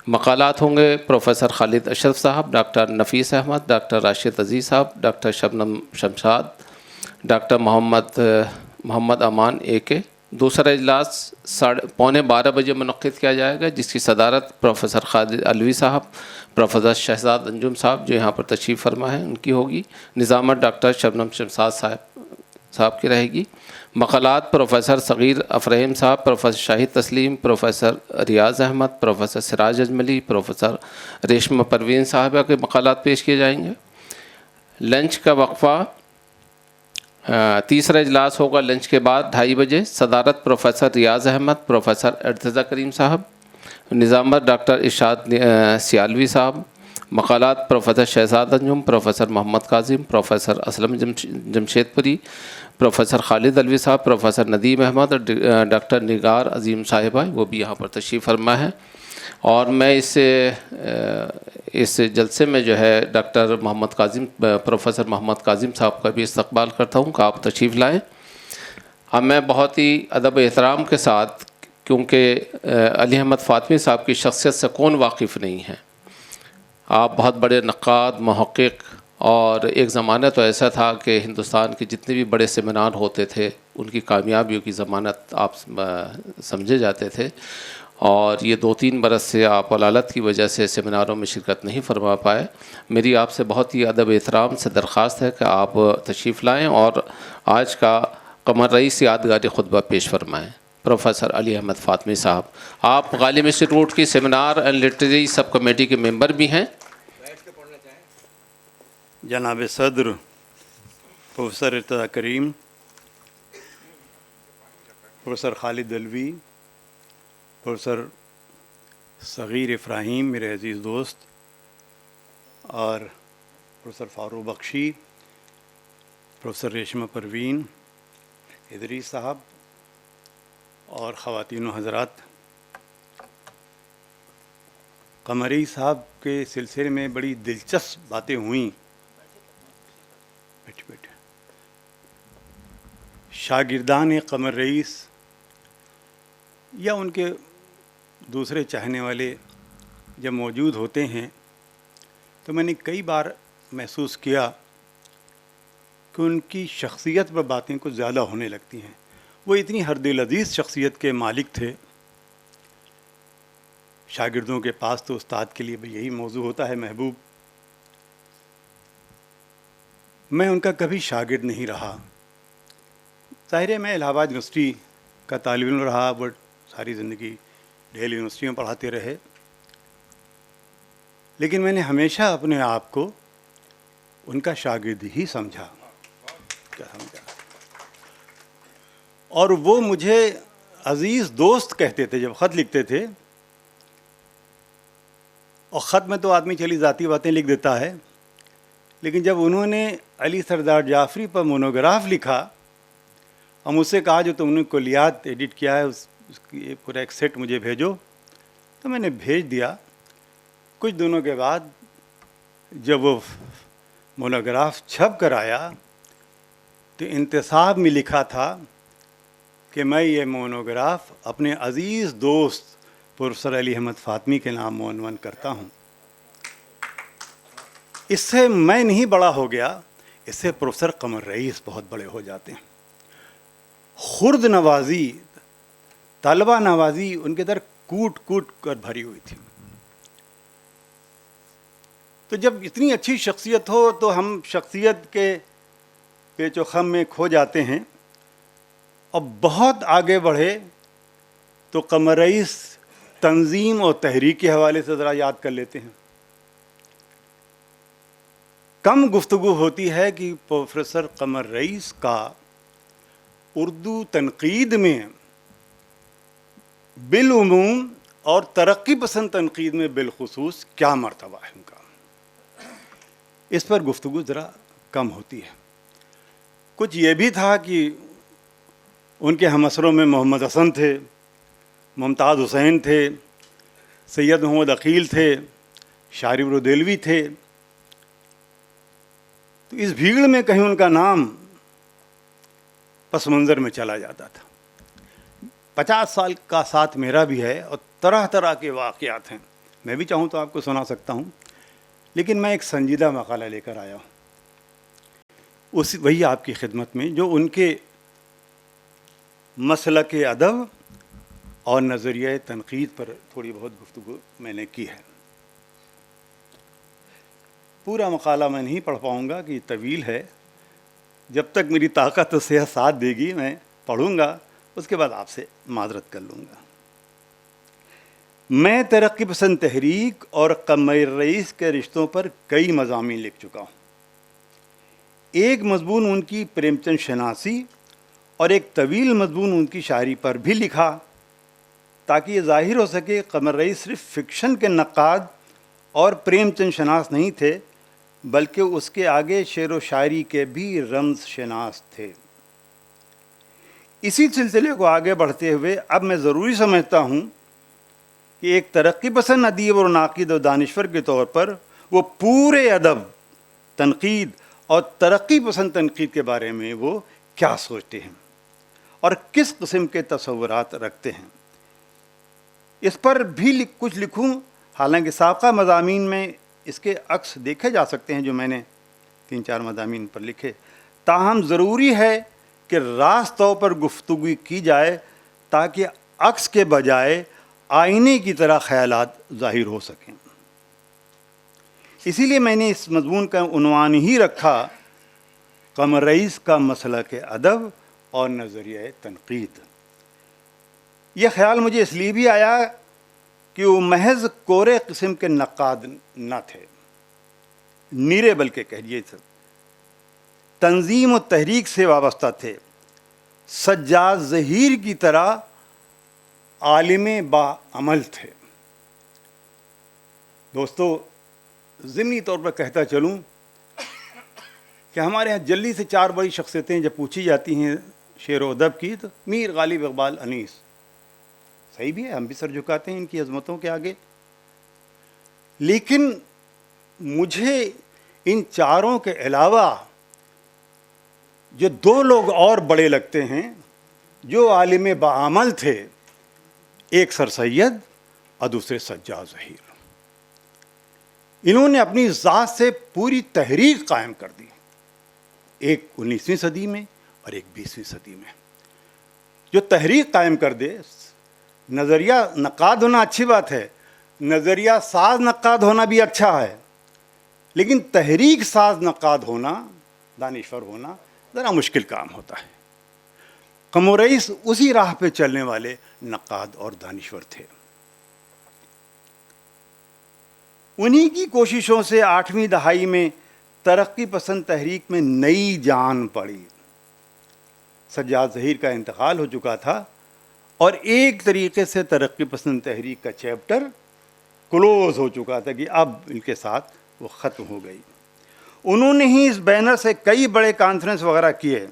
مقالات ہوں گے پروفیسر خالد اشرف صاحب، ڈاکٹر نفیس احمد، ڈاکٹر راشد عزیز صاحب، ڈاکٹر شبنم شمشاد، ڈاکٹر محمد امان AK۔ دوسرا اجلاس 11:15 بجے منعقد کیا جائے گا، جس کی صدارت پروفیسر خالد علوی صاحب، پروفیسر شہزاد انجم صاحب جو یہاں پر تشریف فرما ہے ان کی ہوگی۔ نظامت ڈاکٹر شبنم شمشاد صاحب کی رہے گی۔ مقالات پروفیسر صغیر افرحیم صاحب، پروفیسر شاہد تسلیم، پروفیسر ریاض احمد، پروفیسر سراج اجملی، پروفیسر ریشمہ پروین صاحبہ کے مقالات پیش کیے جائیں گے۔ لنچ کا وقفہ، تیسرا اجلاس ہوگا لنچ کے بعد 2:30 بجے، صدارت پروفیسر ریاض احمد، پروفیسر ارتضیٰ کریم صاحب، نظامت ڈاکٹر ارشاد سیالوی صاحب، مقالات پروفیسر شہزاد انجم، پروفیسر محمد کاظم، پروفیسر اسلم جمشید پوری، پروفیسر خالد علوی صاحب، پروفیسر ندیم احمد، اور ڈاکٹر نگار عظیم صاحبہ، وہ بھی یہاں پر تشریف فرما ہے۔ اور میں اس جلسے میں جو ہے ڈاکٹر محمد کاظم، پروفیسر محمد کاظم صاحب کا بھی استقبال کرتا ہوں کہ آپ تشریف لائیں۔ اب میں بہت ہی ادب و احترام کے ساتھ، کیونکہ علی احمد فاطمی صاحب کی شخصیت سے کون واقف نہیں ہے، آپ بہت بڑے نقاد، محقق، اور ایک زمانہ تو ایسا تھا کہ ہندوستان کے جتنے بھی بڑے سیمینار ہوتے تھے ان کی کامیابیوں کی ضمانت آپ سمجھے جاتے تھے، اور یہ 2-3 برس سے آپ علالت کی وجہ سے سیمیناروں میں شرکت نہیں فرما پائے۔ میری آپ سے بہت ہی ادب احترام سے درخواست ہے کہ آپ تشریف لائیں اور آج کا قمر رئیس یادگاری خطبہ پیش فرمائیں۔ پروفیسر علی احمد فاطمی صاحب، آپ غالب انسٹیٹیوٹ کی seminar and literary sub committee کے ممبر بھی ہیں۔ جناب صدر پروفیسر ارتضیٰ کریم، پروفیسر خالد دلوی، پروفیسر صغیر افراہیم میرے عزیز دوست، اور پروفیسر فاروق بخشی، پروفیسر ریشمہ پروین، ادریس صاحب، اور خواتین و حضرات، قمری صاحب کے سلسلے میں بڑی دلچسپ باتیں ہوئیں۔ بیٹھے شاگردان قمر رئیس یا ان کے دوسرے چاہنے والے جب موجود ہوتے ہیں تو میں نے کئی بار محسوس کیا کہ ان کی شخصیت پر باتیں کچھ زیادہ ہونے لگتی ہیں۔ وہ اتنی ہر دل عزیز شخصیت کے مالک تھے۔ شاگردوں کے پاس تو استاد کے لیے بھی یہی موضوع ہوتا ہے، محبوب۔ میں ان کا کبھی شاگرد نہیں رہا۔ ظاہر ہے میں الہ آباد یونیورسٹی کا طالب علم رہا، بٹ ساری زندگی دہلی یونیورسٹی میں پڑھاتے رہے، لیکن میں نے ہمیشہ اپنے آپ کو ان کا شاگرد ہی سمجھا۔ اور وہ مجھے عزیز دوست کہتے تھے جب خط لکھتے تھے، اور خط میں تو آدمی چلی ذاتی باتیں لکھ دیتا ہے، لیکن جب انہوں نے علی سردار جعفری پر مونوگراف لکھا اور مجھ سے کہا جو تم نے کلیات ایڈٹ کیا ہے اس کی پورا ایک سیٹ مجھے بھیجو، تو میں نے بھیج دیا۔ کچھ دنوں کے بعد جب وہ مونوگراف چھپ کر آیا تو انتصاب میں لکھا تھا کہ میں یہ مونوگراف اپنے عزیز دوست پروفیسر علی احمد فاطمی کے نام عنوان کرتا ہوں۔ اس سے میں نہیں بڑا ہو گیا، اس سے پروفیسر قمر رئیس بہت بڑے ہو جاتے ہیں۔ خرد نوازی، طلبہ نوازی ان کے در کوٹ کوٹ کر بھری ہوئی تھی۔ تو جب اتنی اچھی شخصیت ہو تو ہم شخصیت کے پیچ و خم میں کھو جاتے ہیں، اور بہت آگے بڑھے تو قمر رئیس تنظیم اور تحریک کے حوالے سے ذرا یاد کر لیتے ہیں۔ کم گفتگو ہوتی ہے کہ پروفیسر قمر رئیس کا اردو تنقید میں بالعموم اور ترقی پسند تنقید میں بالخصوص کیا مرتبہ ہے ان کا، اس پر گفتگو ذرا کم ہوتی ہے۔ کچھ یہ بھی تھا کہ ان کے ہم عصروں میں محمد حسن تھے، ممتاز حسین تھے، سید محمد عقیل تھے، شارف ردیلوی تھے۔ تو اس بھیڑ میں کہیں ان کا نام پس منظر میں چلا جاتا تھا۔ 50 سال کا ساتھ میرا بھی ہے اور طرح طرح کے واقعات ہیں، میں بھی چاہوں تو آپ کو سنا سکتا ہوں، لیکن میں ایک سنجیدہ مقالہ لے کر آیا ہوں، وہی آپ کی خدمت میں، جو ان کے مسلک ادب اور نظریہ تنقید پر تھوڑی بہت گفتگو میں نے کی ہے۔ پورا مقالہ میں نہیں پڑھ پاؤں گا کہ یہ طویل ہے، جب تک میری طاقت و صحت ساتھ دے گی میں پڑھوں گا، اس کے بعد آپ سے معذرت کر لوں گا۔ میں ترقی پسند تحریک اور قمر رئیس کے رشتوں پر کئی مضامین لکھ چکا ہوں۔ ایک مضمون ان کی پریم چند شناسی اور ایک طویل مضمون ان کی شاعری پر بھی لکھا، تاکہ یہ ظاہر ہو سکے قمر رئیس صرف فکشن کے نقاد اور پریم چند شناس نہیں تھے، بلکہ اس کے آگے شعر و شاعری کے بھی رمز شناس تھے۔ اسی سلسلے کو آگے بڑھتے ہوئے اب میں ضروری سمجھتا ہوں کہ ایک ترقی پسند ادیب اور ناقد و دانشور کے طور پر وہ پورے ادب، تنقید اور ترقی پسند تنقید کے بارے میں وہ کیا سوچتے ہیں اور کس قسم کے تصورات رکھتے ہیں، اس پر بھی کچھ لکھوں۔ حالانکہ سابقہ مضامین میں اس کے عکس دیکھے جا سکتے ہیں جو میں نے 3-4 مضامین پر لکھے. تاہم ضروری ہے کہ راست طور پر گفتگو کی جائے تاکہ عکس کے بجائے آئینے کی طرح خیالات ظاہر ہو سکیں. اسی لیے میں نے اس مضمون کا عنوان ہی رکھا قمر رئیس کا مسلک ادب اور نظریہ تنقید. یہ خیال مجھے اس لیے بھی آیا کہ وہ محض کورے قسم کے نقاد نہ تھے، نیرے بلکہ کہیے تھے، تنظیم و تحریک سے وابستہ تھے، سجاد ظہیر کی طرح عالم با عمل تھے. دوستو، ضمنی طور پر کہتا چلوں کہ ہمارے ہاں جلدی سے 4 بڑی شخصیتیں جب پوچھی جاتی ہیں شعر و ادب کی تو میر غالب اقبال انیس. صحیح بھی ہے، ہم بھی سر جھکاتے ہیں ان کی عظمتوں کے آگے، لیکن مجھے ان چاروں کے علاوہ جو 2 لوگ اور بڑے لگتے ہیں جو عالم بعمل تھے، ایک سر سید اور دوسرے سجاد ظہیر. انہوں نے اپنی ذات سے پوری تحریک قائم کر دی، ایک 19ویں صدی میں اور ایک 20ویں صدی میں. جو تحریک قائم کر دے، نظریہ نقاد ہونا اچھی بات ہے، نظریہ ساز نقاد ہونا بھی اچھا ہے، لیکن تحریک ساز نقاد ہونا، دانشور ہونا ذرا مشکل کام ہوتا ہے. قمر رئیس اسی راہ پہ چلنے والے نقاد اور دانشور تھے. انہی کی کوششوں سے 8ویں دہائی میں ترقی پسند تحریک میں نئی جان پڑی. سجاد ظہیر کا انتقال ہو چکا تھا اور ایک طریقے سے ترقی پسند تحریک کا چیپٹر کلوز ہو چکا تھا کہ اب ان کے ساتھ وہ ختم ہو گئی. انہوں نے ہی اس بینر سے کئی بڑے کانفرنس وغیرہ کیے.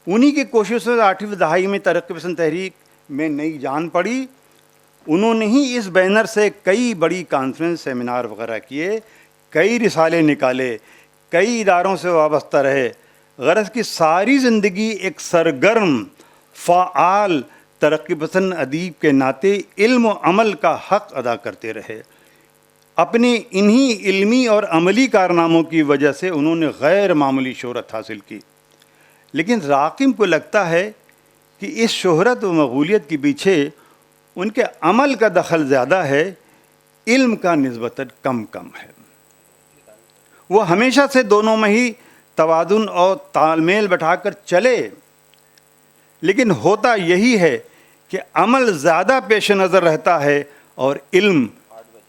انہی کی کوششوں سے 8ویں دہائی میں ترقی پسند تحریک میں نئی جان پڑی. انہوں نے ہی اس بینر سے کئی بڑی کانفرنس، سیمینار وغیرہ کیے، کئی رسالے نکالے، کئی اداروں سے وابستہ رہے. غرض کی ساری زندگی ایک سرگرم، فعال، ترقی پسند ادیب کے ناطے علم و عمل کا حق ادا کرتے رہے. اپنے انہی علمی اور عملی کارناموں کی وجہ سے انہوں نے غیر معمولی شہرت حاصل کی. لیکن راقم کو لگتا ہے کہ اس شہرت و مقبولیت کے پیچھے ان کے عمل کا دخل زیادہ ہے، علم کا نسبتاً کم ہے. وہ ہمیشہ سے دونوں میں ہی توازن اور تال میل بٹھا کر چلے، لیکن ہوتا یہی ہے کہ عمل زیادہ پیش نظر رہتا ہے اور علم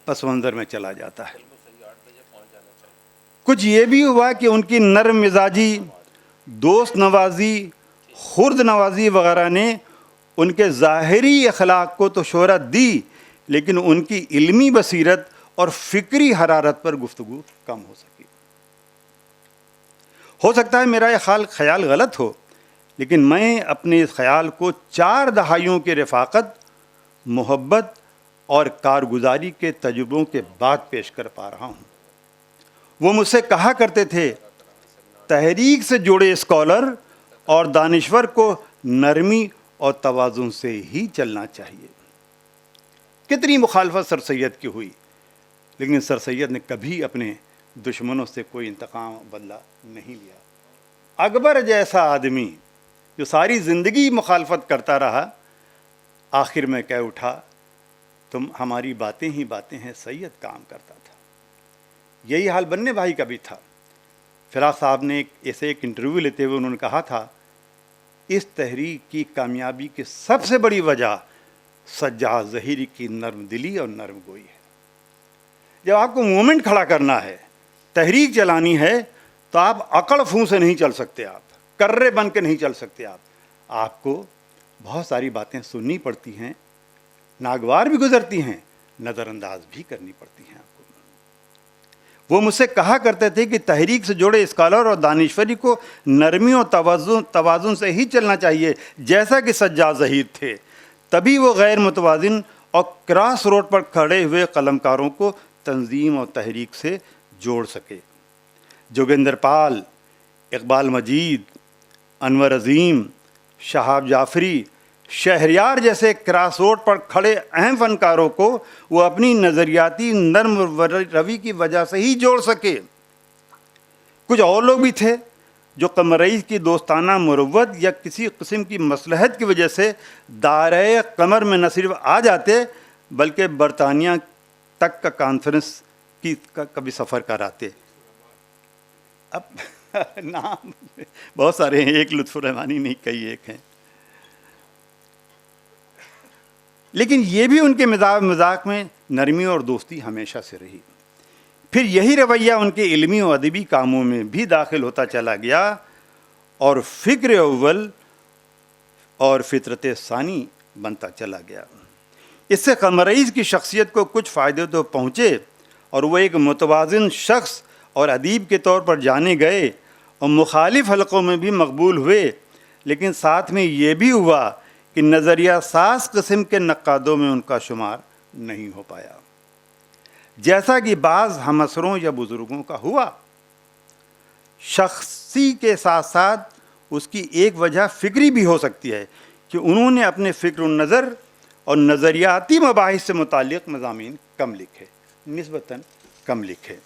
پس منظر میں چلا جاتا ہے. کچھ یہ بھی ہوا کہ ان کی نرم مزاجی، دوست نوازی، خرد نوازی وغیرہ نے ان کے ظاہری اخلاق کو تو شہرت دی، لیکن ان کی علمی بصیرت اور فکری حرارت پر گفتگو کم ہو سکی. ہو سکتا ہے میرا یہ خیال غلط ہو، لیکن میں اپنے اس خیال کو 4 دہائیوں کے رفاقت، محبت اور کارگزاری کے تجربوں کے بعد پیش کر پا رہا ہوں. وہ مجھ سے کہا کرتے تھے، تحریک سے جڑے اسکالر اور دانشور کو نرمی اور توازن سے ہی چلنا چاہیے. کتنی مخالفت سر سید کی ہوئی، لیکن سر سید نے کبھی اپنے دشمنوں سے کوئی انتقام بدلہ نہیں لیا. اکبر جیسا آدمی جو ساری زندگی مخالفت کرتا رہا، آخر میں کہہ اٹھا، تم ہماری باتیں ہی باتیں ہیں، سید کام کرتا تھا. یہی حال بننے بھائی کا بھی تھا. فراق صاحب نے ایک انٹرویو لیتے ہوئے انہوں نے کہا تھا، اس تحریک کی کامیابی کی سب سے بڑی وجہ سجاد ظہیر کی نرم دلی اور نرم گوئی ہے. جب آپ کو مومنٹ کھڑا کرنا ہے، تحریک چلانی ہے، تو آپ عقل فوں سے نہیں چل سکتے، آپ کرے بن کے نہیں چل سکتے. آپ کو بہت ساری باتیں سننی پڑتی ہیں، ناگوار بھی گزرتی ہیں، نظر انداز بھی کرنی پڑتی ہیں آپ کو. وہ مجھ سے کہا کرتے تھے کہ تحریک سے جڑے اسکالر اور دانشوری کو نرمی اور توازن سے ہی چلنا چاہیے، جیسا کہ سجاد ظہیر تھے. تبھی وہ غیر متوازن اور کراس روڈ پر کھڑے ہوئے قلمکاروں کو تنظیم اور تحریک سے جوڑ سکے. جوگندر پال، اقبال مجید، انور عظیم، شہاب جعفری، شہریار جیسے کراس روڈ پر کھڑے اہم فنکاروں کو وہ اپنی نظریاتی نرم روی کی وجہ سے ہی جوڑ سکے۔ کچھ اور لوگ بھی تھے جو قمر رئیس کی دوستانہ مروت یا کسی قسم کی مصلحت کی وجہ سے دائرۂ قمر میں نہ صرف آ جاتے بلکہ برطانیہ تک کا کانفرنس کا بھی سفر کراتے۔ اب نام بہت سارے ہیں، ایک لطف الرحمانی نہیں، کئی ایک ہیں، لیکن یہ بھی ان کے مذاق میں نرمی اور دوستی ہمیشہ سے رہی۔ پھر یہی رویہ ان کے علمی و ادبی کاموں میں بھی داخل ہوتا چلا گیا اور فکر اول اور فطرت ثانی بنتا چلا گیا۔ اس سے قمر رئیس کی شخصیت کو کچھ فائدے تو پہنچے اور وہ ایک متوازن شخص اور ادیب کے طور پر جانے گئے اور مخالف حلقوں میں بھی مقبول ہوئے، لیکن ساتھ میں یہ بھی ہوا کہ نظریہ ساز قسم کے نقادوں میں ان کا شمار نہیں ہو پایا، جیسا کہ بعض ہم عصروں یا بزرگوں کا ہوا۔ شخصی کے ساتھ ساتھ اس کی ایک وجہ فکری بھی ہو سکتی ہے کہ انہوں نے اپنے فکر و نظر اور نظریاتی مباحث سے متعلق مضامین کم لکھے، نسبتاً کم لکھے۔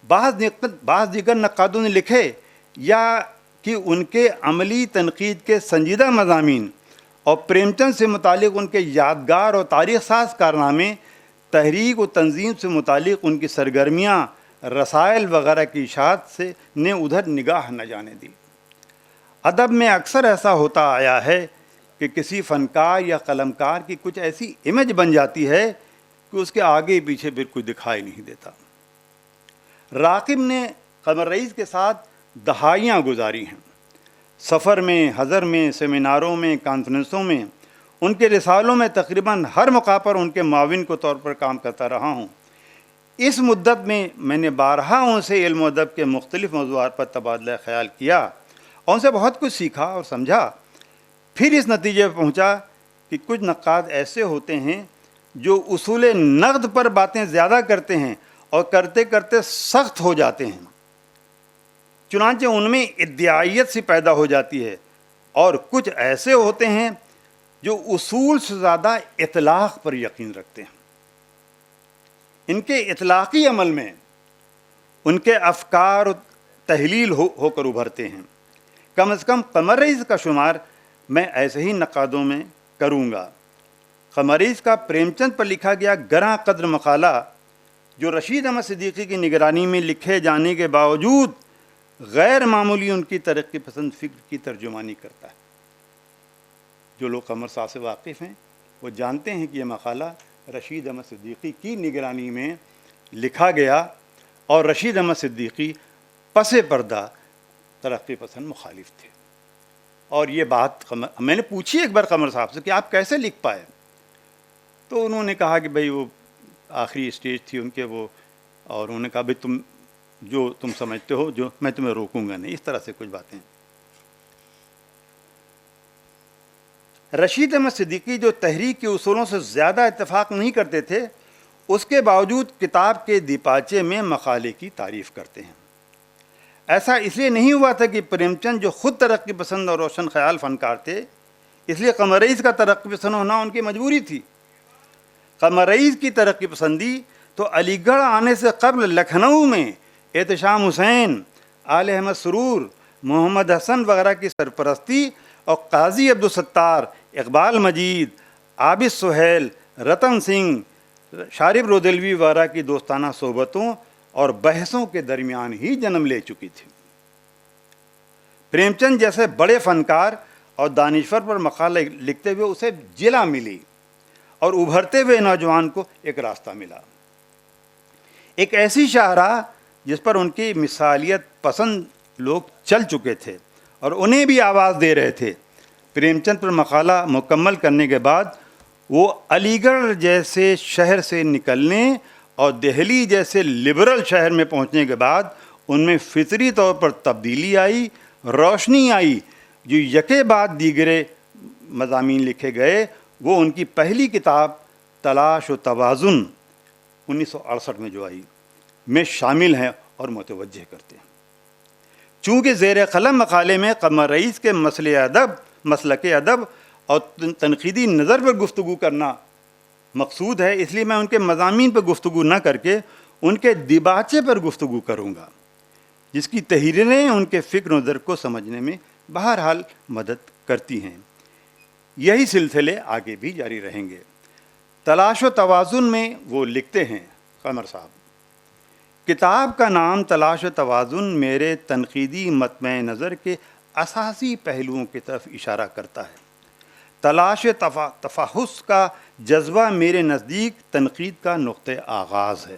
بعض دیگر نقادوں نے لکھے یا کہ ان کے عملی تنقید کے سنجیدہ مضامین اور پریم چند سے متعلق ان کے یادگار اور تاریخ ساز کارنامے، تحریک و تنظیم سے متعلق ان کی سرگرمیاں، رسائل وغیرہ کی اشاعت سے نے ادھر نگاہ نہ جانے دی۔ ادب میں اکثر ایسا ہوتا آیا ہے کہ کسی فنکار یا قلمکار کی کچھ ایسی امیج بن جاتی ہے کہ اس کے آگے پیچھے پھر کوئی دکھائی نہیں دیتا۔ راغب نے قمر رئیس کے ساتھ دہائیاں گزاری ہیں، سفر میں، حضر میں، سیمیناروں میں، کانفرنسوں میں، ان کے رسالوں میں تقریباً ہر موقع پر ان کے معاون کے طور پر کام کرتا رہا ہوں۔ اس مدت میں نے بارہا ان سے علم و ادب کے مختلف موضوعات پر تبادلہ خیال کیا اور ان سے بہت کچھ سیکھا اور سمجھا۔ پھر اس نتیجے پر پہنچا کہ کچھ نقاد ایسے ہوتے ہیں جو اصول نقد پر باتیں زیادہ کرتے ہیں اور کرتے کرتے سخت ہو جاتے ہیں، چنانچہ ان میں ادعائیت سی پیدا ہو جاتی ہے، اور کچھ ایسے ہوتے ہیں جو اصول سے زیادہ اطلاق پر یقین رکھتے ہیں۔ ان کے اطلاقی عمل میں ان کے افکار و تحلیل ہو کر ابھرتے ہیں۔ کم از کم قمر رئیس کا شمار میں ایسے ہی نقادوں میں کروں گا۔ قمر رئیس کا پریم چند پر لکھا گیا گراں قدر مقالہ، جو رشید احمد صدیقی کی نگرانی میں لکھے جانے کے باوجود غیر معمولی ان کی ترقی پسند فکر کی ترجمانی کرتا ہے۔ جو لوگ قمر صاحب سے واقف ہیں وہ جانتے ہیں کہ یہ مقالہ رشید احمد صدیقی کی نگرانی میں لکھا گیا، اور رشید احمد صدیقی پس پردہ ترقی پسند مخالف تھے۔ اور یہ بات میں نے پوچھی ایک بار قمر صاحب سے کہ آپ کیسے لکھ پائے، تو انہوں نے کہا کہ بھائی وہ آخری اسٹیج تھی ان کے وہ، اور انہوں نے کہا بھائی تم جو تم سمجھتے ہو جو میں تمہیں روکوں گا نہیں، اس طرح سے کچھ باتیں۔ رشید احمد صدیقی جو تحریک کے اصولوں سے زیادہ اتفاق نہیں کرتے تھے، اس کے باوجود کتاب کے دیپاچے میں مقالے کی تعریف کرتے ہیں۔ ایسا اس لیے نہیں ہوا تھا کہ پریم چند جو خود ترقی پسند اور روشن خیال فنکار تھے، اس لیے قمر رئیس کا ترقی پسند ہونا ان کی مجبوری تھی۔ قمر رئیس کی ترقی پسندی تو علی گڑھ آنے سے قبل لکھنؤ میں احتشام حسین، آل احمد سرور، محمد حسن وغیرہ کی سرپرستی اور قاضی عبدالستار، اقبال مجید، عابد سہیل، رتن سنگھ، شارب رودلوی وغیرہ کی دوستانہ صحبتوں اور بحثوں کے درمیان ہی جنم لے چکی تھی۔ پریم چند جیسے بڑے فنکار اور دانشور پر مقالہ لکھتے ہوئے اسے جلا ملی اور ابھرتے ہوئے نوجوان کو ایک راستہ ملا، ایک ایسی شاہراہ جس پر ان کی مثالیت پسند لوگ چل چکے تھے اور انہیں بھی آواز دے رہے تھے۔ پریم چند پر مقالہ مکمل کرنے کے بعد وہ علی گڑھ جیسے شہر سے نکلنے اور دہلی جیسے لبرل شہر میں پہنچنے کے بعد ان میں فطری طور پر تبدیلی آئی، روشنی آئی، جو یکے بعد دیگرے مضامین لکھے گئے۔ وہ ان کی پہلی کتاب تلاش و توازن 1968 میں جو آئی میں شامل ہیں اور متوجہ کرتے ہیں۔ چونکہ زیر قلم مقالے میں قمر رئیس کے مسلک ادب اور تنقیدی نظر پر گفتگو کرنا مقصود ہے، اس لیے میں ان کے مضامین پر گفتگو نہ کر کے ان کے دیباچے پر گفتگو کروں گا، جس کی تحریریں ان کے فکر و نظر کو سمجھنے میں بہرحال مدد کرتی ہیں۔ یہی سلسلے آگے بھی جاری رہیں گے۔ تلاش و توازن میں وہ لکھتے ہیں قمر صاحب، کتاب کا نام تلاش و توازن میرے تنقیدی مطمع نظر کے اساسی پہلوؤں کی طرف اشارہ کرتا ہے۔ تلاش تفحص کا جذبہ میرے نزدیک تنقید کا نقطہ آغاز ہے۔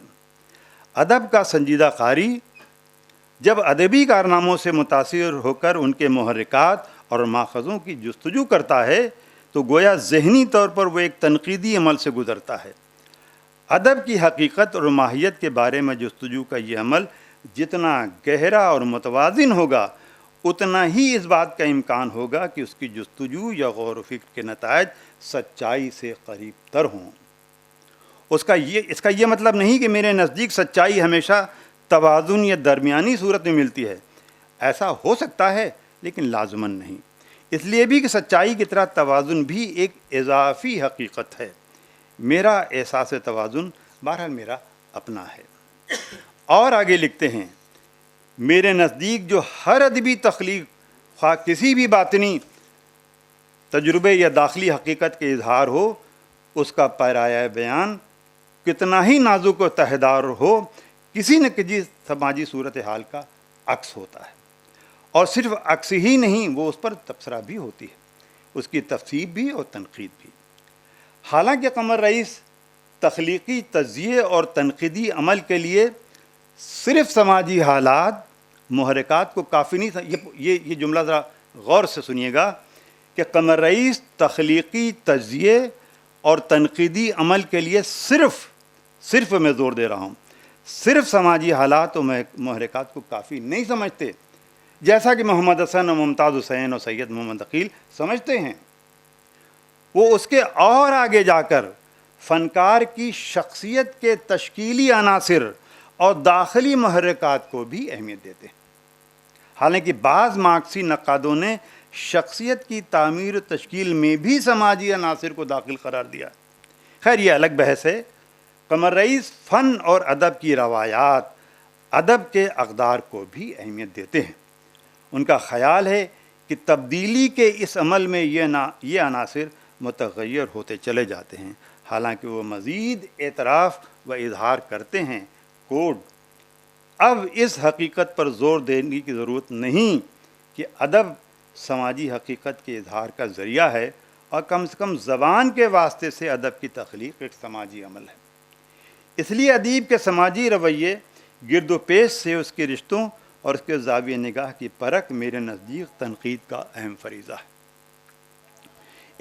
ادب کا سنجیدہ قاری جب ادبی کارناموں سے متاثر ہو کر ان کے محرکات اور ماخذوں کی جستجو کرتا ہے تو گویا ذہنی طور پر وہ ایک تنقیدی عمل سے گزرتا ہے۔ ادب کی حقیقت اور ماہیت کے بارے میں جستجو کا یہ عمل جتنا گہرا اور متوازن ہوگا، اتنا ہی اس بات کا امکان ہوگا کہ اس کی جستجو یا غور و فکر کے نتائج سچائی سے قریب تر ہوں۔ اس کا یہ مطلب نہیں کہ میرے نزدیک سچائی ہمیشہ توازن یا درمیانی صورت میں ملتی ہے، ایسا ہو سکتا ہے لیکن لازماً نہیں، اس لیے بھی کہ سچائی کی طرح توازن بھی ایک اضافی حقیقت ہے۔ میرا احساس توازن بہرحال میرا اپنا ہے۔ اور آگے لکھتے ہیں، میرے نزدیک جو ہر ادبی تخلیق خواہ کسی بھی باطنی تجربے یا داخلی حقیقت کے اظہار ہو، اس کا پیرایہ بیان کتنا ہی نازک و تہدار ہو، کسی نہ کسی سماجی صورتحال کا عکس ہوتا ہے، اور صرف عکس ہی نہیں، وہ اس پر تبصرہ بھی ہوتی ہے، اس کی تفسیر بھی اور تنقید بھی۔ حالانکہ قمر رئیس تخلیقی تجزیے اور تنقیدی عمل کے لیے صرف سماجی حالات محرکات کو کافی نہیں، یہ جملہ ذرا غور سے سنیے گا کہ قمر رئیس تخلیقی تجزیے اور تنقیدی عمل کے لیے صرف میں زور دے رہا ہوں، صرف سماجی حالات و محرکات کو کافی نہیں سمجھتے، جیسا کہ محمد حسن اور ممتاز حسین اور سید محمد عقیل سمجھتے ہیں۔ وہ اس کے اور آگے جا کر فنکار کی شخصیت کے تشکیلی عناصر اور داخلی محرکات کو بھی اہمیت دیتے ہیں۔ حالانکہ بعض مارکسی نقادوں نے شخصیت کی تعمیر و تشکیل میں بھی سماجی عناصر کو داخل قرار دیا۔ خیر یہ الگ بحث ہے۔ قمر رئیس فن اور ادب کی روایات، ادب کے اقدار کو بھی اہمیت دیتے ہیں۔ ان کا خیال ہے کہ تبدیلی کے اس عمل میں یہ عناصر متغیر ہوتے چلے جاتے ہیں، حالانکہ وہ مزید اعتراف و اظہار کرتے ہیں۔ کوڈ اب اس حقیقت پر زور دینے کی ضرورت نہیں کہ ادب سماجی حقیقت کے اظہار کا ذریعہ ہے، اور کم سے کم زبان کے واسطے سے ادب کی تخلیق ایک سماجی عمل ہے۔ اس لیے ادیب کے سماجی رویے گرد و پیش سے اس کے رشتوں اور اس کے زاویہ نگاہ کی پرکھ میرے نزدیک تنقید کا اہم فریضہ ہے۔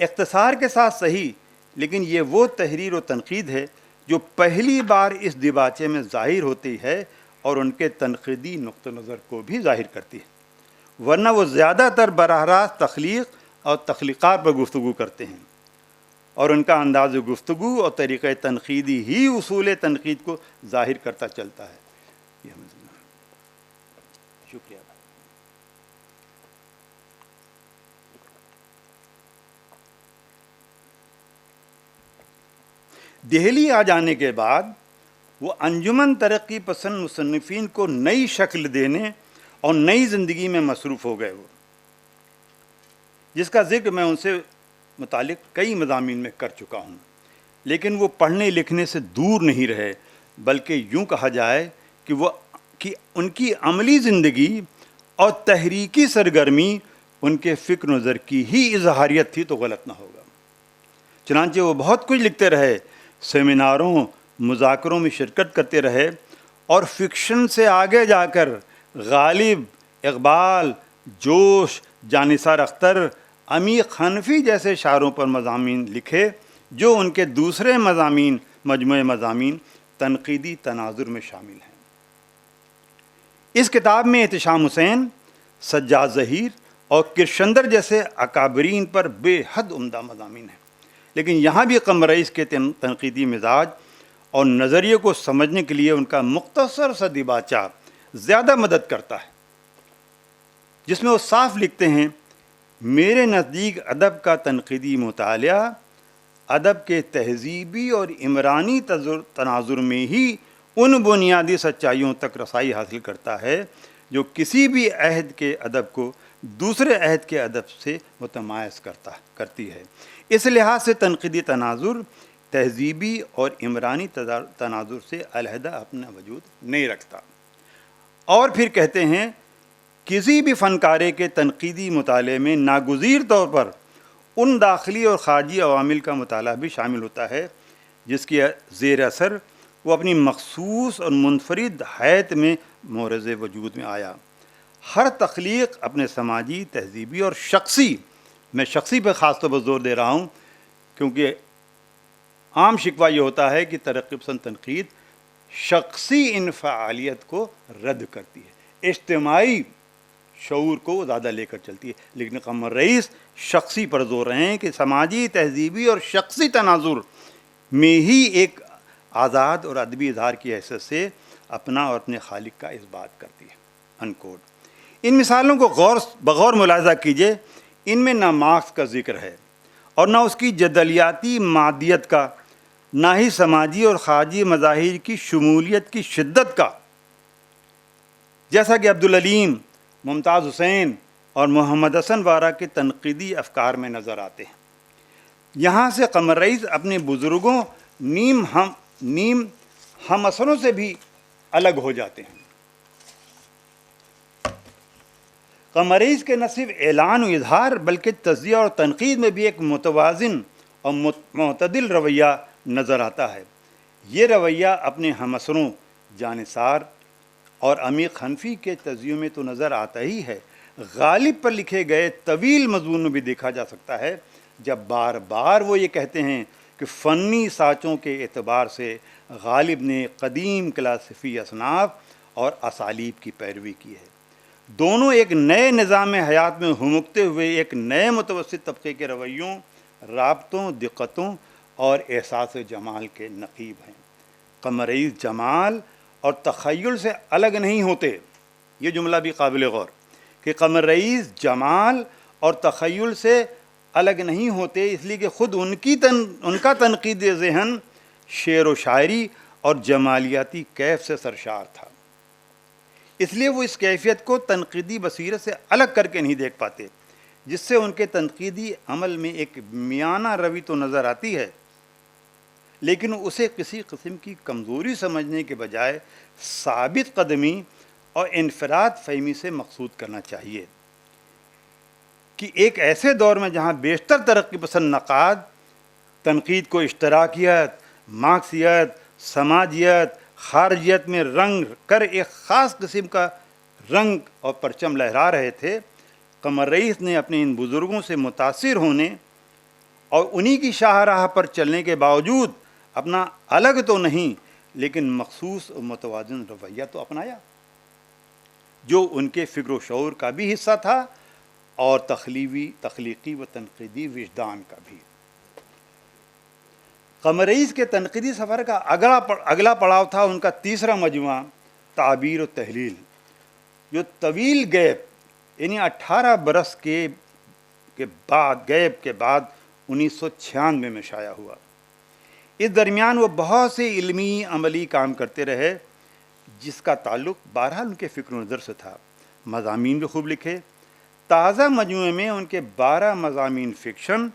اختصار کے ساتھ صحیح، لیکن یہ وہ تحریر و تنقید ہے جو پہلی بار اس دیباچے میں ظاہر ہوتی ہے اور ان کے تنقیدی نقطہ نظر کو بھی ظاہر کرتی ہے، ورنہ وہ زیادہ تر براہ راست تخلیق اور تخلیقات پر گفتگو کرتے ہیں، اور ان کا انداز گفتگو اور طریقہ تنقیدی ہی اصول تنقید کو ظاہر کرتا چلتا ہے۔ شکریہ۔ دہلی آ جانے کے بعد وہ انجمن ترقی پسند مصنفین کو نئی شکل دینے اور نئی زندگی میں مصروف ہو گئے، وہ جس کا ذکر میں ان سے متعلق کئی مضامین میں کر چکا ہوں۔ لیکن وہ پڑھنے لکھنے سے دور نہیں رہے، بلکہ یوں کہا جائے کہ ان کی عملی زندگی اور تحریکی سرگرمی ان کے فکر نظر کی ہی اظہاریت تھی تو غلط نہ ہوگا۔ چنانچہ وہ بہت کچھ لکھتے رہے، سیمیناروں مذاکروں میں شرکت کرتے رہے، اور فکشن سے آگے جا کر غالب، اقبال، جوش، جانثار اختر، عمیق حنفی جیسے شاعروں پر مضامین لکھے، جو ان کے دوسرے مضامین مجموعہ مضامین تنقیدی تناظر میں شامل ہیں۔ اس کتاب میں احتشام حسین، سجاد ظہیر اور کرشندر جیسے اکابرین پر بے حد عمدہ مضامین ہیں، لیکن یہاں بھی قمر رئیس کے تنقیدی مزاج اور نظریے کو سمجھنے کے لیے ان کا مختصر سا دیباچہ زیادہ مدد کرتا ہے۔ جس میں وہ صاف لکھتے ہیں میرے نزدیک ادب کا تنقیدی مطالعہ ادب کے تہذیبی اور عمرانی تناظر میں ہی ان بنیادی سچائیوں تک رسائی حاصل کرتا ہے جو کسی بھی عہد کے ادب کو دوسرے عہد کے ادب سے متمایز کرتی ہے۔ اس لحاظ سے تنقیدی تناظر تہذیبی اور عمرانی تناظر سے علیحدہ اپنا وجود نہیں رکھتا۔ اور پھر کہتے ہیں کسی بھی فنکارے کے تنقیدی مطالعے میں ناگزیر طور پر ان داخلی اور خارجی عوامل کا مطالعہ بھی شامل ہوتا ہے جس کی زیر اثر وہ اپنی مخصوص اور منفرد حیت میں مورز وجود میں آیا۔ ہر تخلیق اپنے سماجی، تہذیبی اور شخصی، میں شخصی پہ خاص طور پر زور دے رہا ہوں کیونکہ عام شکوہ یہ ہوتا ہے کہ ترقی پسند تنقید شخصی انفعالیت کو رد کرتی ہے، اجتماعی شعور کو زیادہ لے کر چلتی ہے، لیکن قمر رئیس شخصی پر زور رہے ہیں کہ سماجی، تہذیبی اور شخصی تناظر میں ہی ایک آزاد اور ادبی اظہار کی حیثیت سے اپنا اور اپنے خالق کا اس بات کرتی ہے۔ انکوٹ۔ ان مثالوں کو بغور ملاحظہ کیجئے، ان میں نہ مارکس کا ذکر ہے اور نہ اس کی جدلیاتی مادیت کا، نہ ہی سماجی اور خارجی مظاہر کی شمولیت کی شدت کا، جیسا کہ عبدالعلیم، ممتاز حسین اور محمد حسن وارا کے تنقیدی افکار میں نظر آتے ہیں۔ یہاں سے قمر رئیس اپنے بزرگوں نیم ہم اثروں سے بھی الگ ہو جاتے ہیں۔ قمر رئیس کے نہ صرف اعلان و اظہار بلکہ تجزیہ اور تنقید میں بھی ایک متوازن اور معتدل رویہ نظر آتا ہے۔ یہ رویہ اپنے ہم اثروں جانثار اور عمیق حنفی کے تجزیوں میں تو نظر آتا ہی ہے، غالب پر لکھے گئے طویل مضمون میں بھی دیکھا جا سکتا ہے جب بار بار وہ یہ کہتے ہیں کہ فنی سانچوں کے اعتبار سے غالب نے قدیم کلاسفی اصناف اور اسالیب کی پیروی کی ہے۔ دونوں ایک نئے نظام حیات میں ہمکتے ہوئے ایک نئے متوسط طبقے کے رویوں، رابطوں، دقتوں اور احساس جمال کے نقیب ہیں۔ قمر رئیس جمال اور تخیل سے الگ نہیں ہوتے۔ یہ جملہ بھی قابل غور کہ قمر رئیس جمال اور تخیل سے الگ نہیں ہوتے، اس لیے کہ خود ان کا تنقید ذہن شعر و شاعری اور جمالیاتی کیف سے سرشار تھا، اس لیے وہ اس کیفیت کو تنقیدی بصیرت سے الگ کر کے نہیں دیکھ پاتے، جس سے ان کے تنقیدی عمل میں ایک میانہ روی تو نظر آتی ہے، لیکن اسے کسی قسم کی کمزوری سمجھنے کے بجائے ثابت قدمی اور انفراد فہمی سے مقصود کرنا چاہیے کہ ایک ایسے دور میں جہاں بیشتر ترقی پسند نقاد تنقید کو اشتراکیت، مارکسیت، سماجیت، خارجیت میں رنگ کر ایک خاص قسم کا رنگ اور پرچم لہرا رہے تھے، قمر رئیس نے اپنے ان بزرگوں سے متاثر ہونے اور انہی کی شاہراہ پر چلنے کے باوجود اپنا الگ تو نہیں لیکن مخصوص اور متوازن رویہ تو اپنایا، جو ان کے فکر و شعور کا بھی حصہ تھا اور تخلیقی و تنقیدی وجدان کا بھی۔ قمر رئیس کے تنقیدی سفر کا اگلا پڑاؤ تھا ان کا تیسرا مجموعہ تعبیر و تحلیل، جو طویل گیپ یعنی 18 برس کے بعد 1996 میں شائع ہوا۔ اس درمیان وہ بہت سے علمی عملی کام کرتے رہے جس کا تعلق بہرحال ان کے فکر و نظر سے تھا۔ مضامین بھی خوب لکھے۔ تازہ مجموعے میں ان کے 12 مضامین فکشن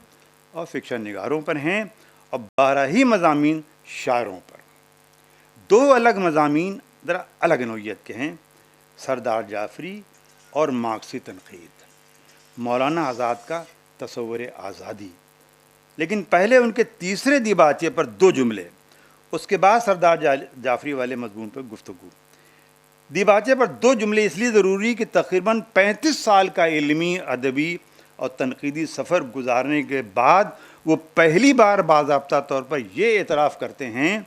اور فکشن نگاروں پر ہیں اور 12 ہی مضامین شاعروں پر۔ 2 الگ مضامین ذرا الگ نوعیت کے ہیں، سردار جعفری اور مارکسی تنقید، مولانا آزاد کا تصور آزادی۔ لیکن پہلے ان کے تیسرے دیباچے پر 2 جملے، اس کے بعد سردار جعفری والے مضمون پر گفتگو۔ دیباچے پر 2 جملے اس لیے ضروری کہ تقریباً 35 سال کا علمی، ادبی اور تنقیدی سفر گزارنے کے بعد وہ پہلی بار باضابطہ طور پر یہ اعتراف کرتے ہیں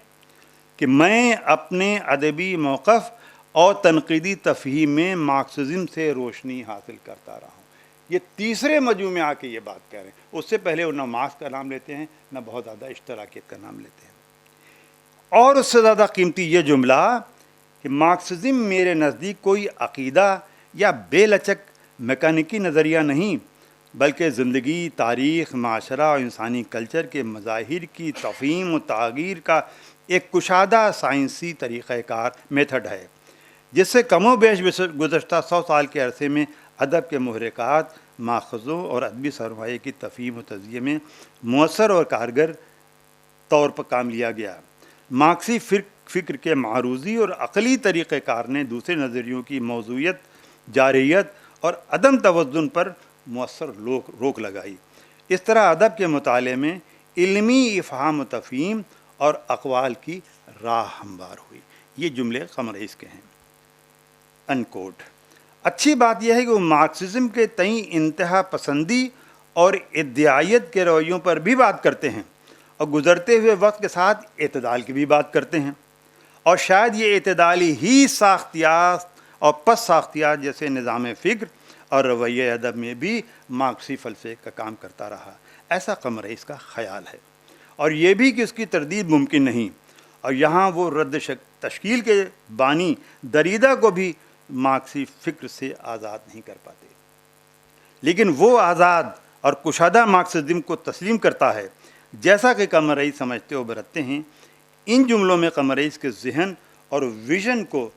کہ میں اپنے ادبی موقف اور تنقیدی تفہیم میں مارکسزم سے روشنی حاصل کرتا رہا ہوں۔ یہ تیسرے مجموعے میں آ کے یہ بات کہہ رہے ہیں، اس سے پہلے وہ نہ مارکس کا نام لیتے ہیں نہ بہت زیادہ اشتراکیت کا نام لیتے ہیں۔ اور اس سے زیادہ قیمتی یہ جملہ کہ مارکسزم میرے نزدیک کوئی عقیدہ یا بے لچک میکانکی نظریہ نہیں بلکہ زندگی، تاریخ، معاشرہ اور انسانی کلچر کے مظاہر کی تفہیم و تغیر کا ایک کشادہ سائنسی طریقہ کار میتھڈ ہے، جس سے کم و بیش گزشتہ 100 سال کے عرصے میں ادب کے محرکات، ماخذوں اور ادبی سرمایے کی تفہیم و تجزیے میں مؤثر اور کارگر طور پر کام لیا گیا۔ مارکسی فکر کے معروضی اور عقلی طریقہ کار نے دوسرے نظریوں کی موضوعیت، جارحیت اور عدم توازن پر مؤثر روک لگائی۔ اس طرح ادب کے مطالعے میں علمی افہام و تفہیم اور اقوال کی راہ ہموار ہوئی۔ یہ جملے قمر رئیس کے ہیں۔ انکوٹ۔ اچھی بات یہ ہے کہ وہ مارکسزم کے تئیں انتہا پسندی اور ادعائیت کے رویوں پر بھی بات کرتے ہیں، اور گزرتے ہوئے وقت کے ساتھ اعتدال کی بھی بات کرتے ہیں، اور شاید یہ اعتدالی ہی ساختیات اور پس ساختیات جیسے نظام فکر اور رویہ ادب میں بھی مارکسی فلسفے کا کام کرتا رہا، ایسا قمر رئیس کا خیال ہے، اور یہ بھی کہ اس کی تردید ممکن نہیں، اور یہاں وہ رد تشکیل کے بانی دریدہ کو بھی مارکسی فکر سے آزاد نہیں کر پاتے، لیکن وہ آزاد اور کشادہ مارکسزم کو تسلیم کرتا ہے جیسا کہ قمر رئیس سمجھتے و برتتے ہیں۔ ان جملوں میں قمر رئیس کے ذہن اور ویژن کو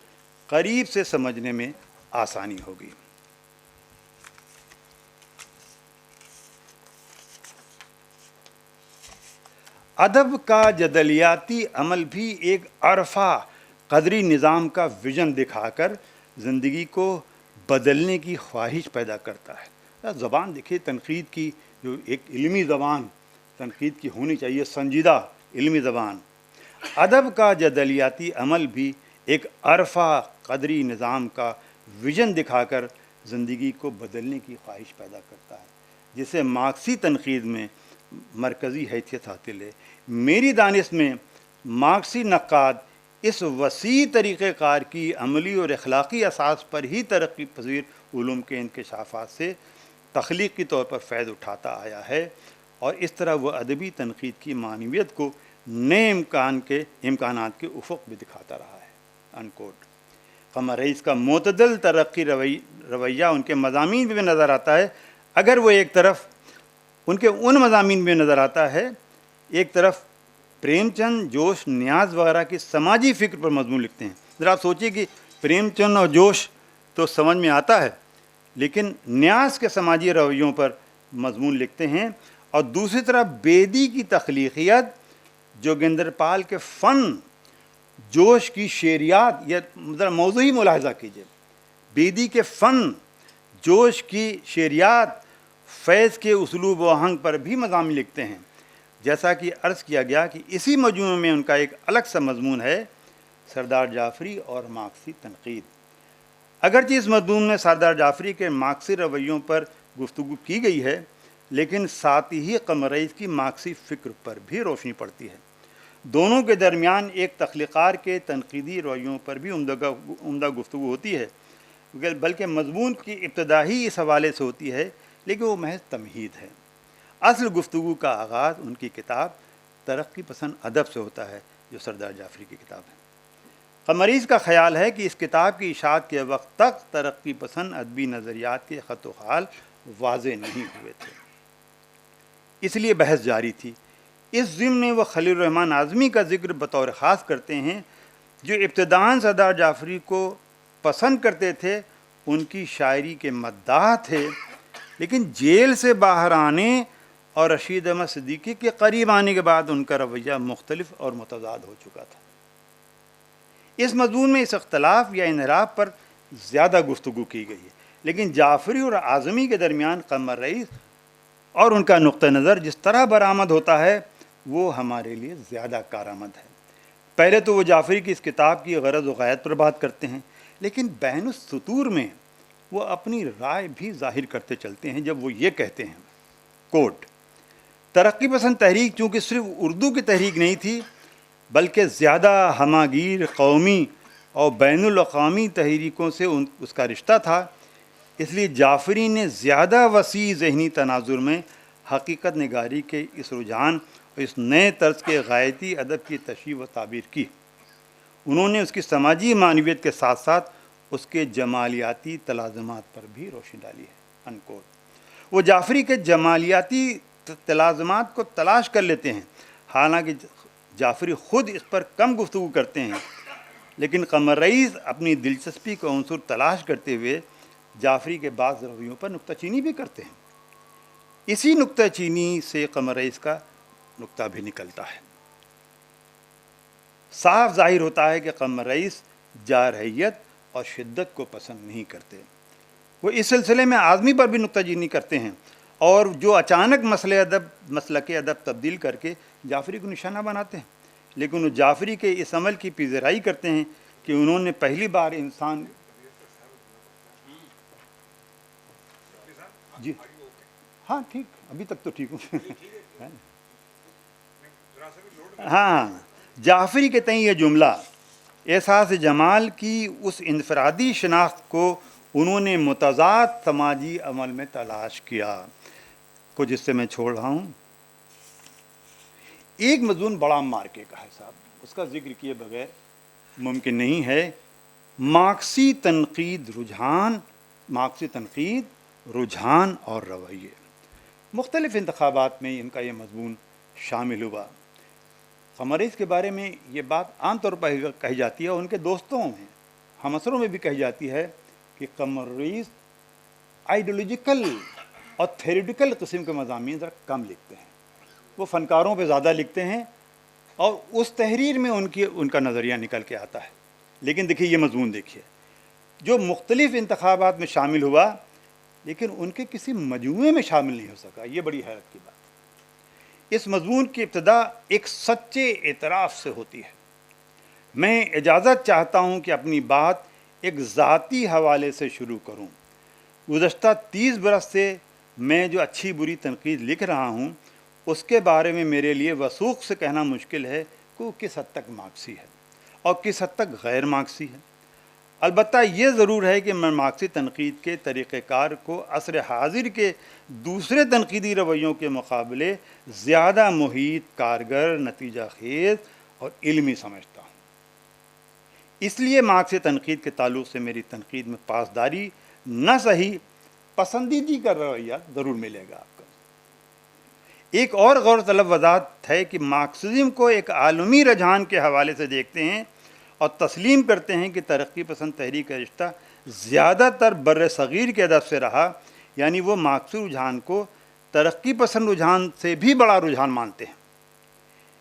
قریب سے سمجھنے میں آسانی ہوگی۔ ادب کا جدلیاتی عمل بھی ایک عرفہ قدری نظام کا ویژن دکھا کر زندگی کو بدلنے کی خواہش پیدا کرتا ہے۔ زبان دیکھیے، تنقید کی جو ایک علمی زبان تنقید کی ہونی چاہیے، سنجیدہ علمی زبان، ادب کا جدلیاتی عمل بھی ایک عرفہ قدری نظام کا ویژن دکھا کر زندگی کو بدلنے کی خواہش پیدا کرتا ہے، جسے مارکسی تنقید میں مرکزی حیثیت حاصل ہے۔ میری دانش میں مارکسی نقاد اس وسیع طریقہ کار کی عملی اور اخلاقی اساس پر ہی ترقی پذیر علوم کے انکشافات سے تخلیقی طور پر فیض اٹھاتا آیا ہے، اور اس طرح وہ ادبی تنقید کی معنویت کو نئے امکانات کے افق بھی دکھاتا رہا ہے۔ انکوٹ۔ قمر رئیس کا معتدل ترقی رویہ ان کے مضامین میں نظر آتا ہے، اگر وہ ایک طرف ان کے ان مضامین میں نظر آتا ہے، ایک طرف پریم چند، جوش، نیاز وغیرہ کی سماجی فکر پر مضمون لکھتے ہیں۔ ذرا آپ سوچیے کہ پریم چند اور جوش تو سمجھ میں آتا ہے، لیکن نیاز کے سماجی رویوں پر مضمون لکھتے ہیں، اور دوسری طرف بیدی کی تخلیقیت، جوگندر پال کے فن، جوش کی شعریات، یہ ذرا موضوعی ملاحظہ کیجیے، بیدی کے فن، جوش کی شعریات، فیض کے اسلوب و آہنگ پر بھی مضامین لکھتے ہیں۔ جیسا کہ عرض کیا گیا کہ اسی مجموعے میں ان کا ایک الگ سا مضمون ہے، سردار جعفری اور مارکسی تنقید۔ اگرچہ اس مضمون میں سردار جعفری کے مارکسی رویوں پر گفتگو کی گئی ہے، لیکن ساتھ ہی قمر رئیس کی مارکسی فکر پر بھی روشنی پڑتی ہے۔ دونوں کے درمیان ایک تخلیقار کے تنقیدی رویوں پر بھی عمدہ گفتگو ہوتی ہے، بلکہ مضمون کی ابتدا ہی اس حوالے سے ہوتی ہے، لیکن وہ محض تمہید ہے۔ اصل گفتگو کا آغاز ان کی کتاب ترقی پسند ادب سے ہوتا ہے، جو سردار جعفری کی کتاب ہے۔ قمر رئیس کا خیال ہے کہ اس کتاب کی اشاعت کے وقت تک ترقی پسند ادبی نظریات کے خط و خال واضح نہیں ہوئے تھے، اس لیے بحث جاری تھی۔ اس ضمن میں وہ خلیل الرحمن اعظمی کا ذکر بطور خاص کرتے ہیں، جو ابتداً سردار جعفری کو پسند کرتے تھے، ان کی شاعری کے مداح تھے، لیکن جیل سے باہر آنے اور رشید احمد صدیقی کے قریب آنے کے بعد ان کا رویہ مختلف اور متضاد ہو چکا تھا۔ اس مضمون میں اس اختلاف یا انحراف پر زیادہ گفتگو کی گئی ہے، لیکن جعفری اور اعظمی کے درمیان قمر رئیس اور ان کا نقطہ نظر جس طرح برآمد ہوتا ہے، وہ ہمارے لیے زیادہ کارآمد ہے۔ پہلے تو وہ جعفری کی اس کتاب کی غرض و غایت پر بات کرتے ہیں، لیکن بین السطور میں وہ اپنی رائے بھی ظاہر کرتے چلتے ہیں، جب وہ یہ کہتے ہیں، کوٹ، ترقی پسند تحریک چونکہ صرف اردو کی تحریک نہیں تھی، بلکہ زیادہ ہماگیر قومی اور بین الاقوامی تحریکوں سے اس کا رشتہ تھا، اس لیے جعفری نے زیادہ وسیع ذہنی تناظر میں حقیقت نگاری کے اس رجحان اور اس نئے طرز کے غایتی ادب کی تشریح و تعبیر کی۔ انہوں نے اس کی سماجی معنویت کے ساتھ ساتھ اس کے جمالیاتی تلازمات پر بھی روشنی ڈالی ہے انکوٹ۔ وہ جعفری کے جمالیاتی تلازمات کو تلاش کر لیتے ہیں، حالانکہ جعفری خود اس پر کم گفتگو کرتے ہیں، لیکن قمر رئیس اپنی دلچسپی کا عنصر تلاش کرتے ہوئے جعفری کے بعض رویوں پر نکتہ چینی بھی کرتے ہیں۔ اسی نکتہ چینی سے قمر رئیس کا نکتہ بھی نکلتا ہے۔ صاف ظاہر ہوتا ہے کہ قمر رئیس جارحیت اور شدت کو پسند نہیں کرتے۔ وہ اس سلسلے میں اعظمی پر بھی نکتہ چینی کرتے ہیں، اور جو اچانک مسلک ادب تبدیل کر کے جعفری کو نشانہ بناتے ہیں، لیکن وہ جعفری کے اس عمل کی پذیرائی کرتے ہیں کہ انہوں نے پہلی بار انسان جی ہاں ٹھیک، ابھی تک تو ٹھیک ہوں ہاں، جعفری کے تئیں یہ جملہ احساس جمال کی اس انفرادی شناخت کو انہوں نے متضاد سماجی عمل میں تلاش کیا، کچھ اس سے میں چھوڑ رہا ہوں۔ ایک مضمون بڑا مارکے کا ہے صاحب، اس کا ذکر کیے بغیر ممکن نہیں ہے، مارکسی تنقید رجحان اور رویے۔ مختلف انتخابات میں ان کا یہ مضمون شامل ہوا۔ قمر رئیس کے بارے میں یہ بات عام طور پر کہی جاتی ہے، اور ان کے دوستوں میں، ہم اثروں میں بھی کہی جاتی ہے کہ قمر رئیس آئیڈیولوجیکل اور تھیوریٹیکل قسم کے مضامین ذرا کم لکھتے ہیں، وہ فنکاروں پہ زیادہ لکھتے ہیں، اور اس تحریر میں ان کا نظریہ نکل کے آتا ہے۔ لیکن دیکھیے یہ مضمون دیکھیے جو مختلف انتخابات میں شامل ہوا، لیکن ان کے کسی مجموعے میں شامل نہیں ہو سکا، یہ بڑی حیرت کی بات۔ اس مضمون کی ابتدا ایک سچے اعتراف سے ہوتی ہے۔ میں اجازت چاہتا ہوں کہ اپنی بات ایک ذاتی حوالے سے شروع کروں۔ گزشتہ 30 برس سے میں جو اچھی بری تنقید لکھ رہا ہوں، اس کے بارے میں میرے لیے وثوق سے کہنا مشکل ہے کہ وہ کس حد تک مارکسی ہے اور کس حد تک غیر مارکسی ہے۔ البتہ یہ ضرور ہے کہ میں مارکسی تنقید کے طریقہ کار کو عصر حاضر کے دوسرے تنقیدی رویوں کے مقابلے زیادہ محیط، کارگر، نتیجہ خیز اور علمی سمجھتا ہوں۔ اس لیے مارکسی تنقید کے تعلق سے میری تنقید میں پاسداری نہ صحیح پسندیدگی کا رویہ ضرور ملے گا آپ کو۔ ایک اور غور طلب وضاحت ہے کہ مارکسزم کو ایک عالمی رجحان کے حوالے سے دیکھتے ہیں اور تسلیم کرتے ہیں کہ ترقی پسند تحریک کا رشتہ زیادہ تر بر صغیر کے ادب سے رہا، یعنی وہ مارکسی رجحان کو ترقی پسند رجحان سے بھی بڑا رجحان مانتے ہیں۔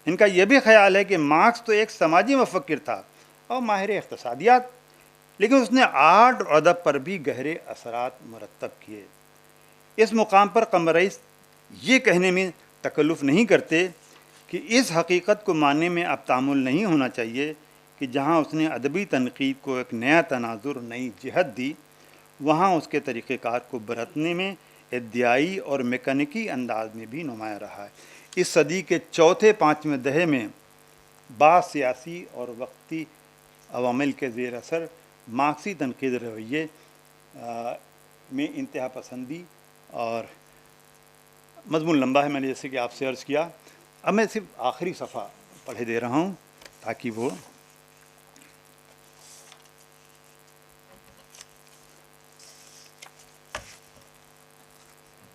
ان کا یہ بھی خیال ہے کہ مارکس تو ایک سماجی مفکر تھا اور ماہر اقتصادیات، لیکن اس نے آرٹ اور ادب پر بھی گہرے اثرات مرتب کیے۔ اس مقام پر قمر رئیس یہ کہنے میں تکلف نہیں کرتے کہ اس حقیقت کو ماننے میں اب تعامل نہیں ہونا چاہیے کہ جہاں اس نے ادبی تنقید کو ایک نیا تناظر، نئی جہت دی، وہاں اس کے طریقہ کار کو برتنے میں ادعائی اور میکینکی انداز میں بھی نمایاں رہا ہے۔ اس صدی کے چوتھے پانچویں دہے میں بعض سیاسی اور وقتی عوامل کے زیر اثر مارکسی تنقید رویے میں انتہا پسندی اور مضمون لمبا ہے، میں نے جیسے کہ آپ سے عرض کیا۔ اب میں صرف آخری صفحہ پڑھے دے رہا ہوں تاکہ وہ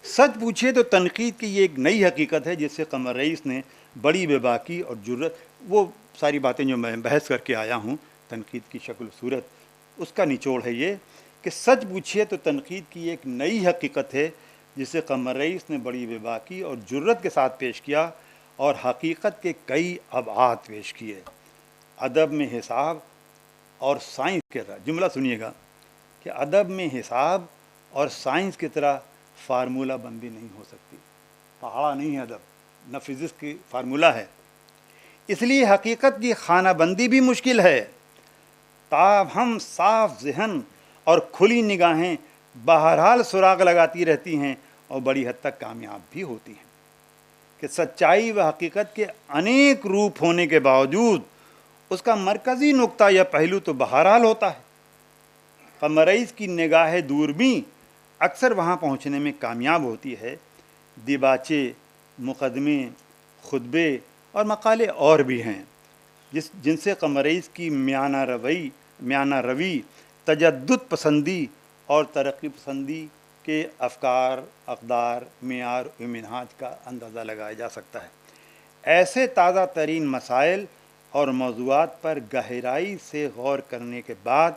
سچ پوچھے تو تنقید کی یہ ایک نئی حقیقت ہے جس سے قمر رئیس نے بڑی بے باکی اور جرت، وہ ساری باتیں جو میں بحث کر کے آیا ہوں تنقید کی شکل و صورت، اس کا نچوڑ ہے یہ کہ سچ پوچھیے تو تنقید کی ایک نئی حقیقت ہے جسے قمر رئیس نے بڑی بے باکی اور جرت کے ساتھ پیش کیا اور حقیقت کے کئی ابعاد پیش کیے۔ ادب میں حساب اور سائنس کی طرح، جملہ سنیے گا کہ ادب میں حساب اور سائنس کی طرح فارمولہ بندی نہیں ہو سکتی، پہاڑا نہیں ہے ادب، نہ فزکس کی فارمولہ ہے، اس لیے حقیقت کی خانہ بندی بھی مشکل ہے۔ تاہم صاف ذہن اور کھلی نگاہیں بہرحال سراغ لگاتی رہتی ہیں اور بڑی حد تک کامیاب بھی ہوتی ہیں کہ سچائی و حقیقت کے انیک روپ ہونے کے باوجود اس کا مرکزی نقطہ یا پہلو تو بہرحال ہوتا ہے۔ قمر رئیس کی نگاہ دوربین اکثر وہاں پہنچنے میں کامیاب ہوتی ہے۔ دیباچے، مقدمے، خطبے اور مقالے اور بھی ہیں جن سے قمر رئیس کی میانہ روی، تجدد پسندی اور ترقی پسندی کے افکار، اقدار، معیار و منہاج کا اندازہ لگایا جا سکتا ہے۔ ایسے تازہ ترین مسائل اور موضوعات پر گہرائی سے غور کرنے کے بعد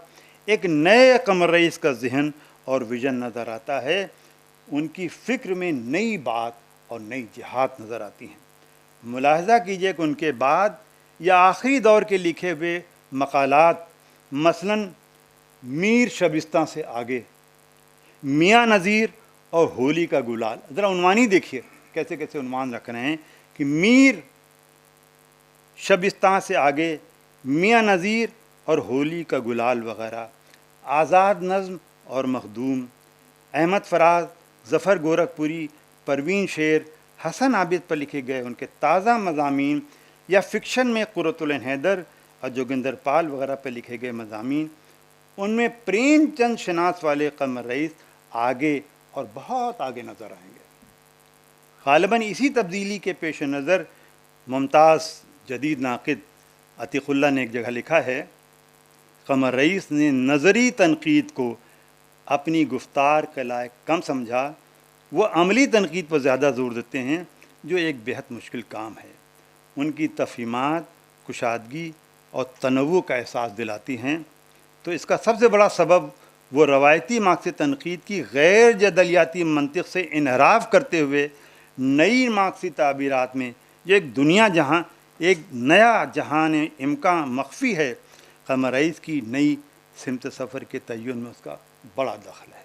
ایک نئے قمر رئیس کا ذہن اور ویژن نظر آتا ہے۔ ان کی فکر میں نئی بات اور نئی جہات نظر آتی ہیں۔ ملاحظہ کیجئے کہ ان کے بعد یا آخری دور کے لکھے ہوئے مقالات، مثلاً میر شبستہ سے آگے، میاں نذیر اور ہولی کا گلال، ذرا عنوان ہی دیکھیے کیسے کیسے عنوان رکھ رہے ہیں کہ میر شبستہ سے آگے، میاں نذیر اور ہولی کا گلال وغیرہ، آزاد نظم اور مخدوم، احمد فراز، ظفر گورکھپوری، پروین شیر، حسن عابد پر لکھے گئے ان کے تازہ مضامین، یا فکشن میں قرۃ العین حیدر اور جوگندر پال وغیرہ پر لکھے گئے مضامین، ان میں پریم چند شناس والے قمر رئیس آگے اور بہت آگے نظر آئیں گے۔ غالباً اسی تبدیلی کے پیش نظر ممتاز جدید ناقد عتیق اللہ نے ایک جگہ لکھا ہے، قمر رئیس نے نظری تنقید کو اپنی گفتار کے لائق کم سمجھا، وہ عملی تنقید پر زیادہ زور دیتے ہیں جو ایک بہت مشکل کام ہے۔ ان کی تفہیمات کشادگی اور تنوع کا احساس دلاتی ہیں، تو اس کا سب سے بڑا سبب وہ روایتی مارکسی تنقید کی غیر جدلیاتی منطق سے انحراف کرتے ہوئے نئی مارکسی تعبیرات میں یہ ایک دنیا جہاں ایک نیا جہان امکان مخفی ہے، قمر رئیس کی نئی سمت سفر کے تعین میں اس کا بڑا دخل ہے۔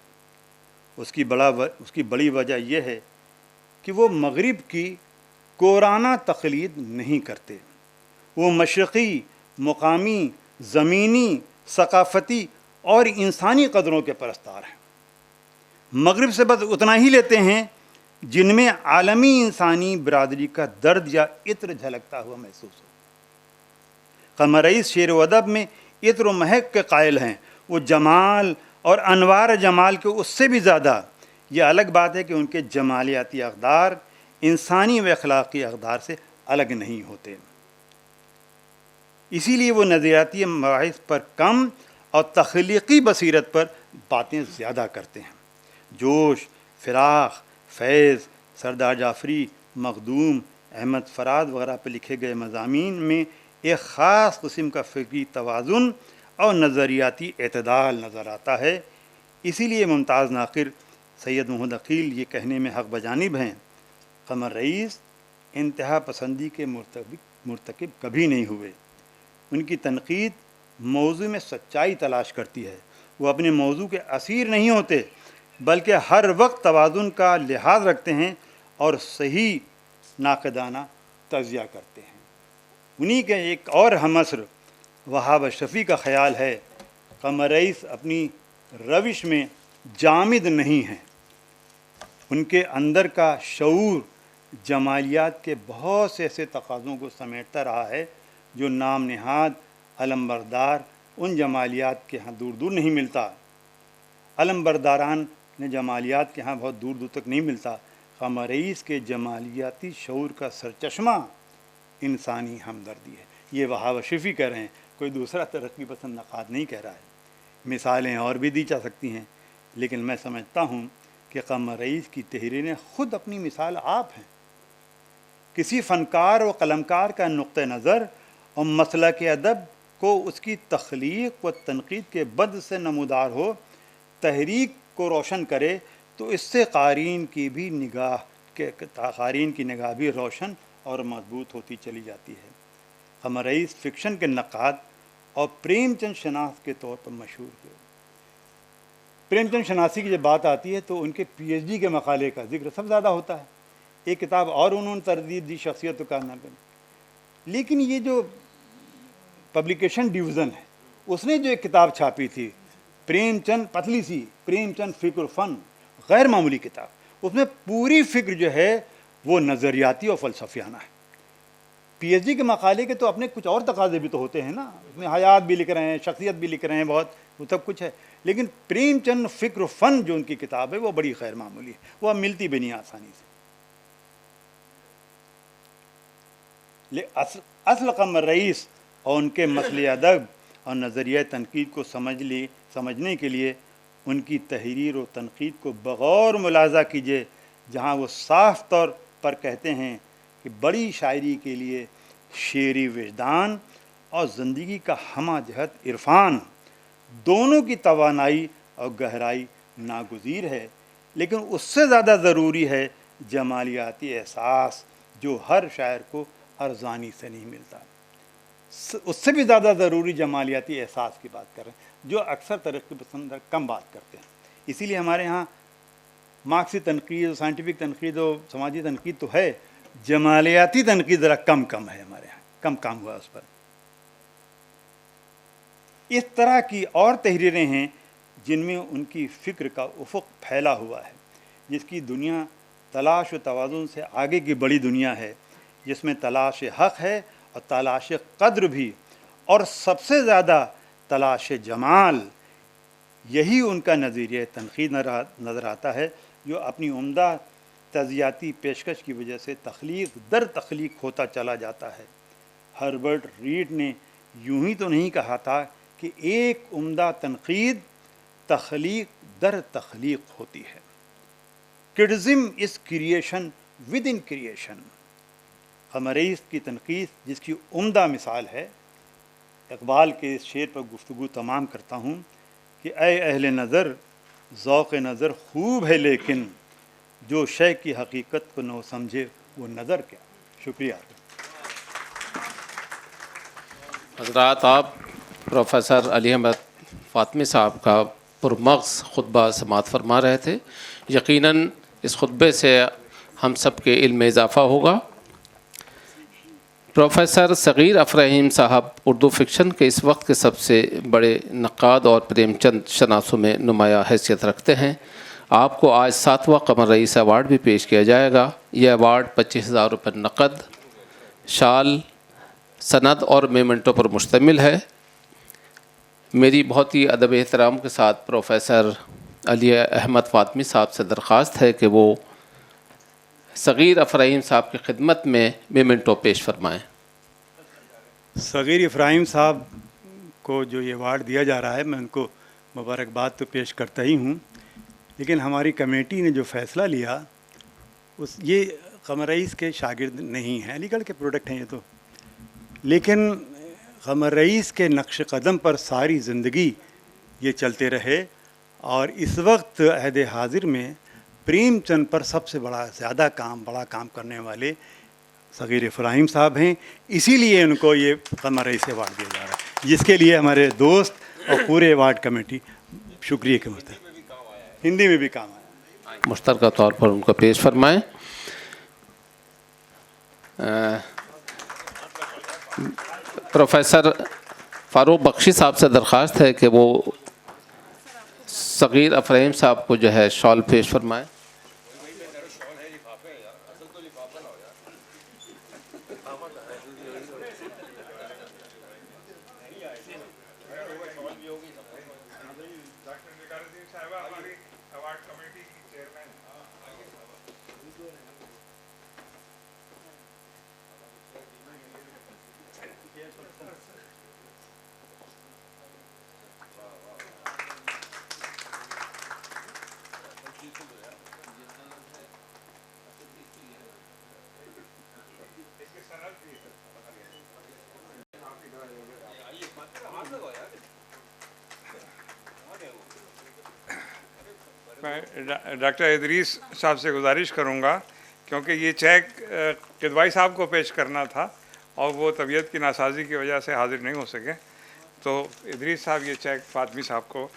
اس کی بڑی وجہ یہ ہے کہ وہ مغرب کی کورانہ تقلید نہیں کرتے، وہ مشرقی، مقامی، زمینی، ثقافتی اور انسانی قدروں کے پرستار ہیں۔ مغرب سے بس اتنا ہی لیتے ہیں جن میں عالمی انسانی برادری کا درد یا عطر جھلکتا ہوا محسوس ہو۔ قمر رئیس شعر و ادب میں عطر و مہک کے قائل ہیں، وہ جمال اور انوار جمال کے اس سے بھی زیادہ۔ یہ الگ بات ہے کہ ان کے جمالیاتی اقدار انسانی و اخلاقی اقدار سے الگ نہیں ہوتے، اسی لیے وہ نظریاتی مباحث پر کم اور تخلیقی بصیرت پر باتیں زیادہ کرتے ہیں۔ جوش، فراق، فیض، سردار جعفری، مخدوم، احمد فراز وغیرہ پر لکھے گئے مضامین میں ایک خاص قسم کا فکری توازن اور نظریاتی اعتدال نظر آتا ہے۔ اسی لیے ممتاز ناقد سید محمد عقیل یہ کہنے میں حق بجانب ہیں، قمر رئیس انتہا پسندی کے مرتکب کبھی نہیں ہوئے۔ ان کی تنقید موضوع میں سچائی تلاش کرتی ہے، وہ اپنے موضوع کے اسیر نہیں ہوتے بلکہ ہر وقت توازن کا لحاظ رکھتے ہیں اور صحیح ناقدانہ تجزیہ کرتے ہیں۔ انہی کے ایک اور ہم عصر وہاب اشرفی کا خیال ہے، قمر رئیس اپنی روش میں جامد نہیں ہیں، ان کے اندر کا شعور جمالیات کے بہت سے ایسے تقاضوں کو سمیٹتا رہا ہے جو نام نہاد علمبردار ان جمالیات کے ہاں دور دور نہیں ملتا، علمبرداران نے جمالیات کے ہاں بہت دور دور تک نہیں ملتا۔ قمر رئیس کے جمالیاتی شعور کا سرچشمہ انسانی ہمدردی ہے۔ یہ وہاب اشرفی کہہ رہے ہیں، کوئی دوسرا ترقی پسند نقاد نہیں کہہ رہا ہے۔ مثالیں اور بھی دی جا سکتی ہیں، لیکن میں سمجھتا ہوں کہ قمر رئیس کی تحریریں خود اپنی مثال آپ ہیں۔ کسی فنکار و قلمکار کا نقطہ نظر اور مسلک ادب کو اس کی تخلیق و تنقید کے بد سے نمودار ہو، تحریک کو روشن کرے، تو اس سے قارئین کی نگاہ بھی روشن اور مضبوط ہوتی چلی جاتی ہے۔ قمر رئیس فکشن کے نقاد اور پریم چند شناس کے طور پر مشہور ہوئے۔ پریم چند شناسی کی جب بات آتی ہے تو ان کے پی ایچ ڈی کے مقالے کا ذکر سب زیادہ ہوتا ہے۔ ایک کتاب اور انہوں نے تردید دی، شخصیت و کارنامے، لیکن یہ جو پبلیکیشن ڈویژن ہے اس نے جو ایک کتاب چھاپی تھی پریم چند، پتلی سی، پریم چند فکر فن، غیر معمولی کتاب، اس میں پوری فکر جو ہے وہ نظریاتی اور فلسفیانہ ہے۔ پی ایچ ڈی کے مقالے کے تو اپنے کچھ اور تقاضے بھی تو ہوتے ہیں نا، اس میں حیات بھی لکھ رہے ہیں، شخصیت بھی لکھ رہے ہیں، بہت وہ سب کچھ ہے، لیکن پریم چند فکر فن جو ان کی کتاب ہے وہ بڑی غیر معمولی ہے، وہ اب ملتی بھی نہیں آسانی سے۔ اصل قمر رئیس اور ان کے مسئلے ادب اور نظریہ تنقید کو سمجھنے کے لیے ان کی تحریر و تنقید کو بغور ملاحظہ کیجیے، جہاں وہ صاف طور پر کہتے ہیں کہ بڑی شاعری کے لیے شعری وجدان اور زندگی کا ہمہ جہت عرفان دونوں کی توانائی اور گہرائی ناگزیر ہے، لیکن اس سے زیادہ ضروری ہے جمالیاتی احساس جو ہر شاعر کو ارزانی سے نہیں ملتا۔ اس سے بھی زیادہ ضروری جمالیاتی احساس کی بات کر رہے ہیں، جو اکثر ترقی پسند کم بات کرتے ہیں۔ اسی لیے ہمارے ہاں مارکسی تنقید، سائنٹیفک تنقید و سماجی تنقید تو ہے، جمالیاتی تنقید ذرا کم ہے ہمارے ہاں، کم کام ہوا اس پر۔ اس طرح کی اور تحریریں ہیں جن میں ان کی فکر کا افق پھیلا ہوا ہے، جس کی دنیا تلاش و توازن سے آگے کی بڑی دنیا ہے، جس میں تلاش حق ہے اور تلاش قدر بھی، اور سب سے زیادہ تلاش جمال۔ یہی ان کا نظریہ تنقید نظر آتا ہے، جو اپنی عمدہ تجزیاتی پیشکش کی وجہ سے تخلیق در تخلیق ہوتا چلا جاتا ہے۔ ہربرٹ ریڈ نے یوں ہی تو نہیں کہا تھا کہ ایک عمدہ تنقید تخلیق در تخلیق ہوتی ہے۔ Criticism is creation with in creation. Qamar Rais کی تنقید جس کی عمدہ مثال ہے، اقبال کے اس شعر پر گفتگو تمام کرتا ہوں کہ اے اہل نظر ذوق نظر خوب ہے، لیکن جو شے کی حقیقت کو نہ سمجھے وہ نظر کیا۔ شکریہ۔ حضرات، آپ پروفیسر علی احمد فاطمی صاحب کا پرمغز خطبہ سماعت فرما رہے تھے۔ یقیناً اس خطبے سے ہم سب کے علم میں اضافہ ہوگا۔ پروفیسر صغیر افرحیم صاحب اردو فکشن کے اس وقت کے سب سے بڑے نقاد اور پریم چند شناسوں میں نمایاں حیثیت رکھتے ہیں۔ آپ کو آج 7واں قمر رئیس ایوارڈ بھی پیش کیا جائے گا۔ یہ ایوارڈ 25,000 روپے نقد، شال، سند اور میمنٹو پر مشتمل ہے۔ میری بہت ہی ادب احترام کے ساتھ پروفیسر علی احمد فاطمی صاحب سے درخواست ہے کہ وہ صغیر افرحیم صاحب کی خدمت میں میمنٹو پیش فرمائیں۔ صغیر افراہیم صاحب کو جو یہ ایوارڈ دیا جا رہا ہے، میں ان کو مبارکباد تو پیش کرتا ہی ہوں، لیکن ہماری کمیٹی نے جو فیصلہ لیا یہ قمر رئیس کے شاگرد نہیں ہیں، علی گڑھ کے پروڈکٹ ہیں یہ تو، لیکن قمر رئیس کے نقش قدم پر ساری زندگی یہ چلتے رہے، اور اس وقت عہد حاضر میں پریم چند پر سب سے بڑا کام کرنے والے صغیر افراہیم صاحب ہیں۔ اسی لیے ان کو یہ قمر رئیس ایوارڈ دیا جا رہا ہے، جس کے لیے ہمارے دوست اور پورے ایوارڈ کمیٹی شکریہ کے مستحق۔ ہندی میں بھی کام آیا، مشترکہ طور پر ان کو پیش فرمائیں۔ پروفیسر فاروق بخشی صاحب سے درخواست ہے کہ وہ صغیر افرحیم صاحب کو جو ہے شال پیش فرمائیں۔ میں ڈاکٹر ادریس صاحب سے گزارش کروں گا، کیونکہ یہ چیک قدوائی صاحب کو پیش کرنا تھا اور وہ طبیعت کی ناسازی کی وجہ سے حاضر نہیں ہو سکے، تو ادریس صاحب یہ چیک فاطمی صاحب کو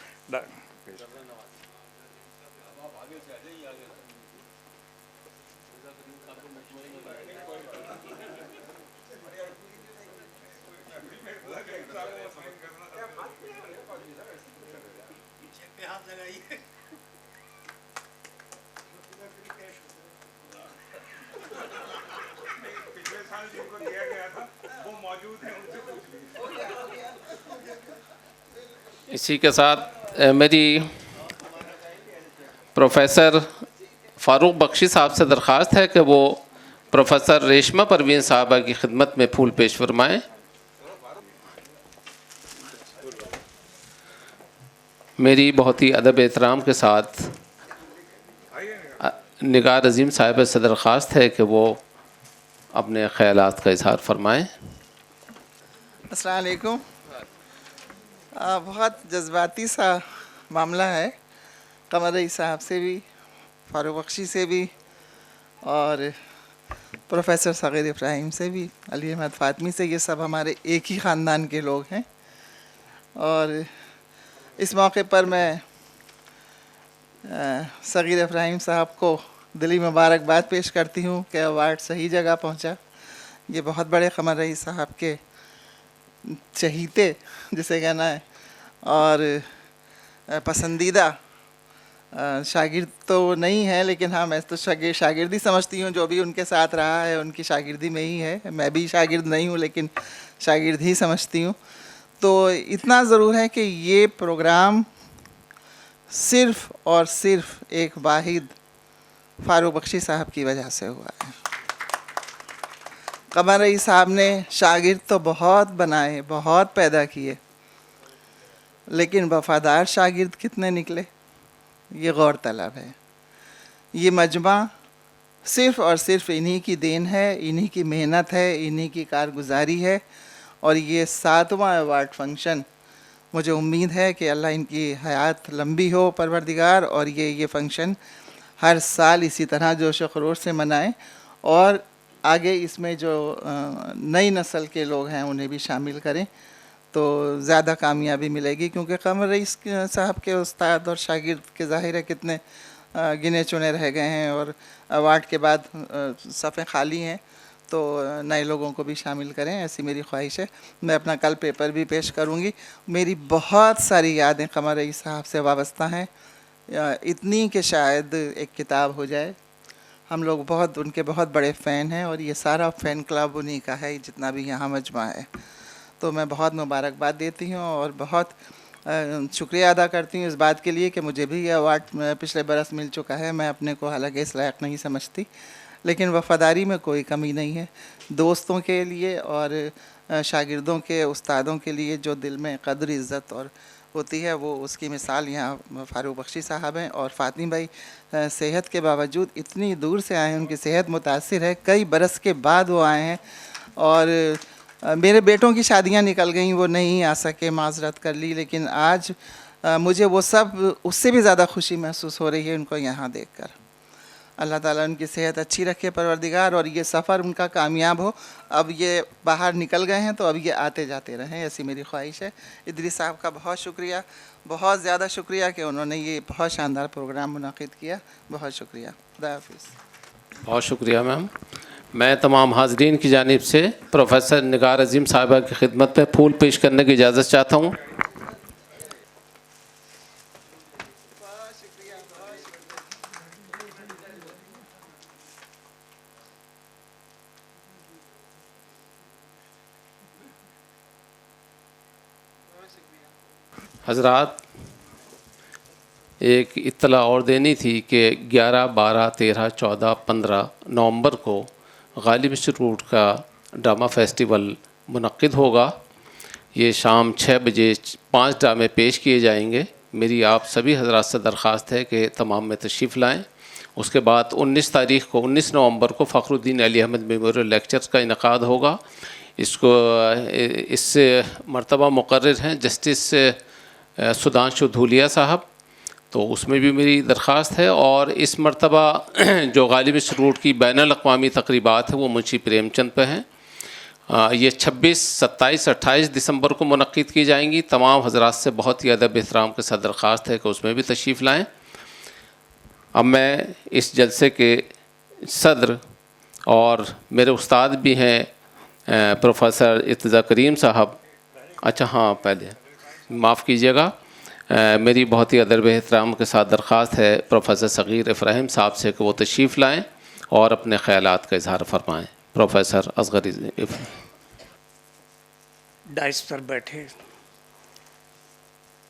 اسی کے ساتھ میری پروفیسر فاروق بخشی صاحب سے درخواست ہے کہ وہ پروفیسر ریشمہ پروین صاحبہ کی خدمت میں پھول پیش فرمائیں۔ میری بہت ہی ادب احترام کے ساتھ نگار عظیم صاحب سے درخواست ہے کہ وہ اپنے خیالات کا اظہار فرمائیں. السلام علیکم. بہت جذباتی سا معاملہ ہے. قمر رئیس صاحب سے بھی، فاروق بخشی سے بھی، اور پروفیسر صغیر ابراہیم سے بھی، علی احمد فاطمی سے، یہ سب ہمارے ایک ہی خاندان کے لوگ ہیں. اور اس موقع پر میں صغیر ابراہیم صاحب کو دلی مبارکباد پیش کرتی ہوں کہ ایوارڈ صحیح جگہ پہنچا. یہ بہت بڑے قمر رئیس صاحب کے چہیتے جسے کہنا ہے اور پسندیدہ شاگرد تو نہیں ہے، لیکن ہاں میں تو شاگردی سمجھتی ہوں. جو بھی ان کے ساتھ رہا ہے ان کی شاگردی میں ہی ہے. میں بھی شاگرد نہیں ہوں لیکن شاگرد ہی سمجھتی ہوں. تو اتنا ضرور ہے کہ یہ پروگرام صرف اور صرف ایک واحد فاروق بخشی صاحب کی وجہ سے ہوا ہے. قمر رئیس صاحب نے شاگرد تو بہت بنائے، بہت پیدا کیے، لیکن وفادار شاگرد کتنے نکلے یہ غور طلب ہے. یہ مجمع صرف اور صرف انہی کی دین ہے، انہی کی محنت ہے، انہی کی کارگزاری ہے. اور یہ 7واں ایوارڈ فنکشن، مجھے امید ہے کہ اللہ ان کی حیات لمبی ہو پروردگار، اور یہ فنکشن ہر سال اسی طرح جوش و خروش سے منائیں، اور آگے اس میں جو نئی نسل کے لوگ ہیں انہیں بھی شامل کریں تو زیادہ کامیابی ملے گی. کیونکہ قمر رئیس صاحب کے استاد اور شاگرد کے ظاہر ہے کتنے گنے چنے رہ گئے ہیں، اور ایوارڈ کے بعد صفیں خالی ہیں، تو نئے لوگوں کو بھی شامل کریں، ایسی میری خواہش ہے. میں اپنا کل پیپر بھی پیش کروں گی. میری بہت ساری یادیں قمر رئیس صاحب سے وابستہ ہیں، اتنی کہ شاید ایک کتاب ہو جائے. ہم لوگ بہت ان کے بہت بڑے فین ہیں، اور یہ سارا فین کلب انہی کا ہے جتنا بھی یہاں مجمع ہے. تو میں بہت مبارکباد دیتی ہوں اور بہت شکریہ ادا کرتی ہوں اس بات کے لیے کہ مجھے بھی یہ ایوارڈ پچھلے برس مل چکا ہے. میں اپنے کو حالانکہ اس لائق نہیں سمجھتی، لیکن وفاداری میں کوئی کمی نہیں ہے. دوستوں کے لیے اور شاگردوں کے، استادوں کے لیے جو دل میں قدر عزت اور ہوتی ہے، وہ اس کی مثال یہاں فاروق بخشی صاحب ہیں. اور فاطمی بھائی صحت کے باوجود اتنی دور سے آئے ہیں، ان کی صحت متاثر ہے، کئی برس کے بعد وہ آئے ہیں. اور میرے بیٹوں کی شادیاں نکل گئیں، وہ نہیں آ سکے، معذرت کر لی، لیکن آج مجھے وہ سب اس سے بھی زیادہ خوشی محسوس ہو رہی ہے ان کو یہاں دیکھ کر. اللہ تعالیٰ ان کی صحت اچھی رکھے پروردگار، اور یہ سفر ان کا کامیاب ہو. اب یہ باہر نکل گئے ہیں تو اب یہ آتے جاتے رہیں، ایسی میری خواہش ہے. ادریس صاحب کا بہت شکریہ، بہت زیادہ شکریہ کہ انہوں نے یہ بہت شاندار پروگرام منعقد کیا. بہت شکریہ. خدا حافظ. بہت شکریہ میم. میں تمام حاضرین کی جانب سے پروفیسر نگار عظیم صاحبہ کی خدمت میں پھول پیش کرنے کی اجازت چاہتا ہوں. حضرات، ایک اطلاع اور دینی تھی کہ 11، 12، 13، 14، 15 نومبر کو غالب سروٹ کا ڈرامہ فیسٹیول منعقد ہوگا. یہ شام 6 بجے 5 ڈرامے پیش کیے جائیں گے. میری آپ سبھی حضرات سے درخواست ہے کہ تمام میں تشریف لائیں. اس کے بعد 19 نومبر کو فخر الدین علی احمد میموریل لیکچرز کا انعقاد ہوگا. اس سے مرتبہ مقرر ہیں جسٹس سدھانشو دھولیا صاحب، تو اس میں بھی میری درخواست ہے. اور اس مرتبہ جو غالب سروٹ کی بین الاقوامی تقریبات ہیں وہ منشی پریم چند پہ ہیں. یہ 26، 27، 28 دسمبر کو منعقد کی جائیں گی. تمام حضرات سے بہت ہی ادب احترام کے ساتھ درخواست ہے کہ اس میں بھی تشریف لائیں. اب میں اس جلسے کے صدر اور میرے استاد بھی ہیں پروفیسر ارتضیٰ کریم صاحب. اچھا ہاں، پہلے معاف کیجیے گا، میری بہت ہی ادب احترام کے ساتھ درخواست ہے پروفیسر صغیر ابراہیم صاحب سے کہ وہ تشریف لائیں اور اپنے خیالات کا اظہار فرمائیں. پروفیسر اصغر ڈائس پر بیٹھے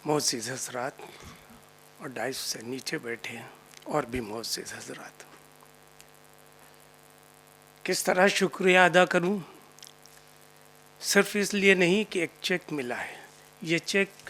معزز حضرات اور ڈائس سے نیچے بیٹھے اور بھی معزز حضرات، کس طرح شکریہ ادا کروں؟ صرف اس لیے نہیں کہ ایک چیک ملا ہے. یہ چیک